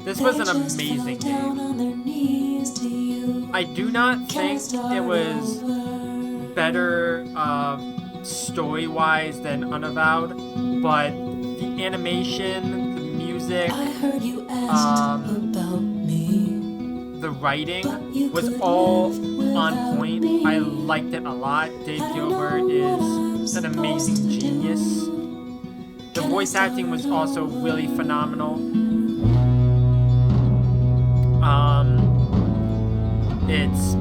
This was an amazing game. I do not think it was better story-wise than Unavowed, but the animation, the music, the writing was all on point. I liked it a lot. Dave Gilbert is an amazing genius. The voice acting was also really phenomenal. It's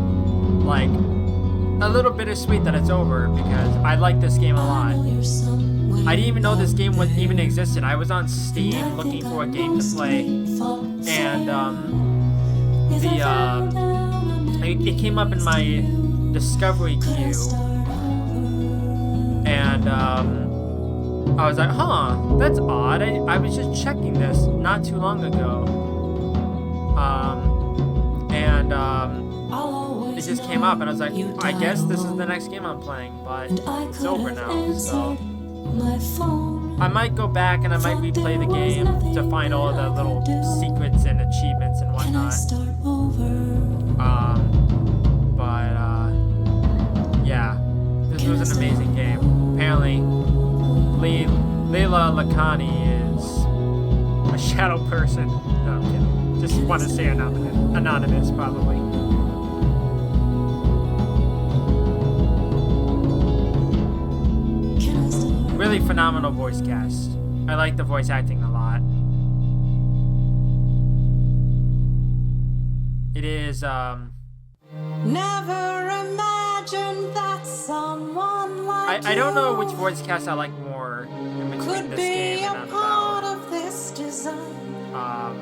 like a little bittersweet that it's over because I like this game a lot. I didn't even know this game even existed. I was on Steam looking for a game to play, and it came up in my discovery queue, and I was like, huh, that's odd. I was just checking this not too long ago, and it just came up, and I was like, I guess this is the next game I'm playing, but it's over now, so I might go back and I might replay the game to find all the little secrets and achievements and whatnot. Yeah, this was an amazing game. Apparently, Leila Lakhani is a shadow person. No, I'm kidding. Just want to say anonymous, probably. Really phenomenal voice cast. I like the voice acting a lot. It is, Never imagined that someone like I don't know which voice cast I like more in between this game and part Unbound. of this design.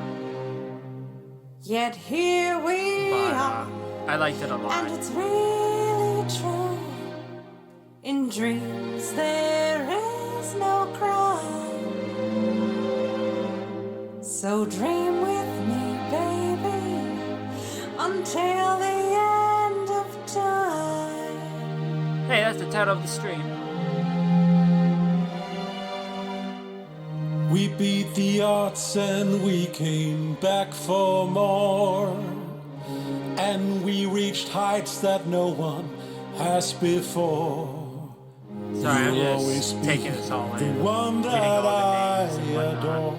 Yet here we are, I liked it a lot. and it's really true. In dreams there is no crime. So dream with me, baby, until the end of time. Hey, that's the title of the stream. We beat the odds and we came back for more. And we reached heights that no one has before. Sorry, I'm You'll just always be taking this all in. the one Getting that all I the names and whatnot. adore.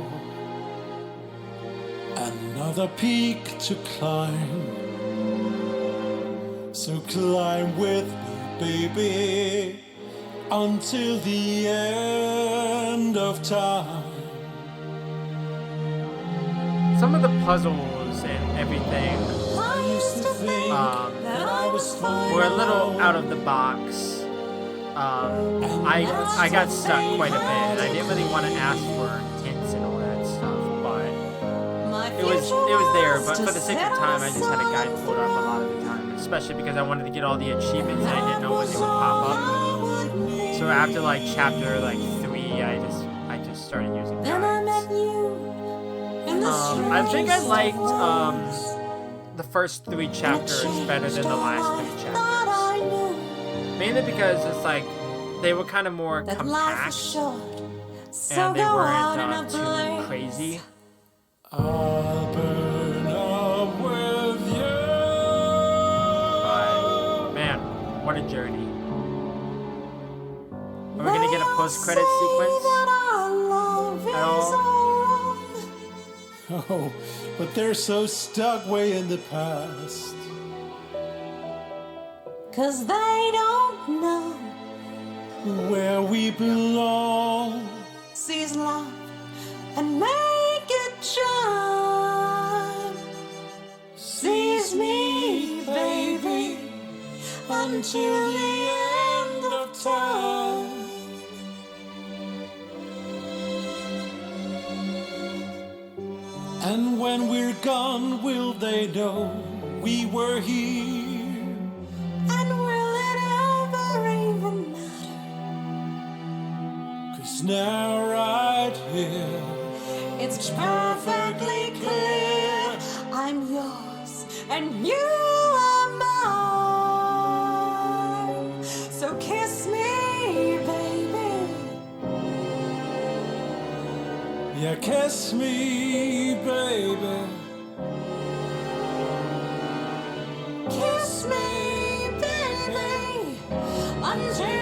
Another peak to climb. So climb with me, baby, until the end of time. Some of the puzzles and everything were a little out of the box. I got stuck quite a bit, and I didn't really want to ask for hints and all that stuff, but it was there. But for the sake of time, I just had a guide pulled up a lot of the time, especially because I wanted to get all the achievements, and I didn't know when they would pop up. So after like chapter 3, I just started using guides. I think I liked the first 3 chapters better than the last 3 chapters. Mainly because it's like they were kind of more compact and they weren't too crazy. I'll burn up with you. But man, what a journey! Are we gonna get a post-credit sequence at all? Oh, but they're so stuck way in the past. 'Cause they don't know where we belong. Seize love and make it shine. Seize me, baby, until the end of time. And when we're gone, will they know we were here? And will it ever even matter? 'Cause now right here, It's perfectly clear I'm yours and you are mine. So kiss me, baby. yeah, kiss me, baby. Kiss me, baby. Until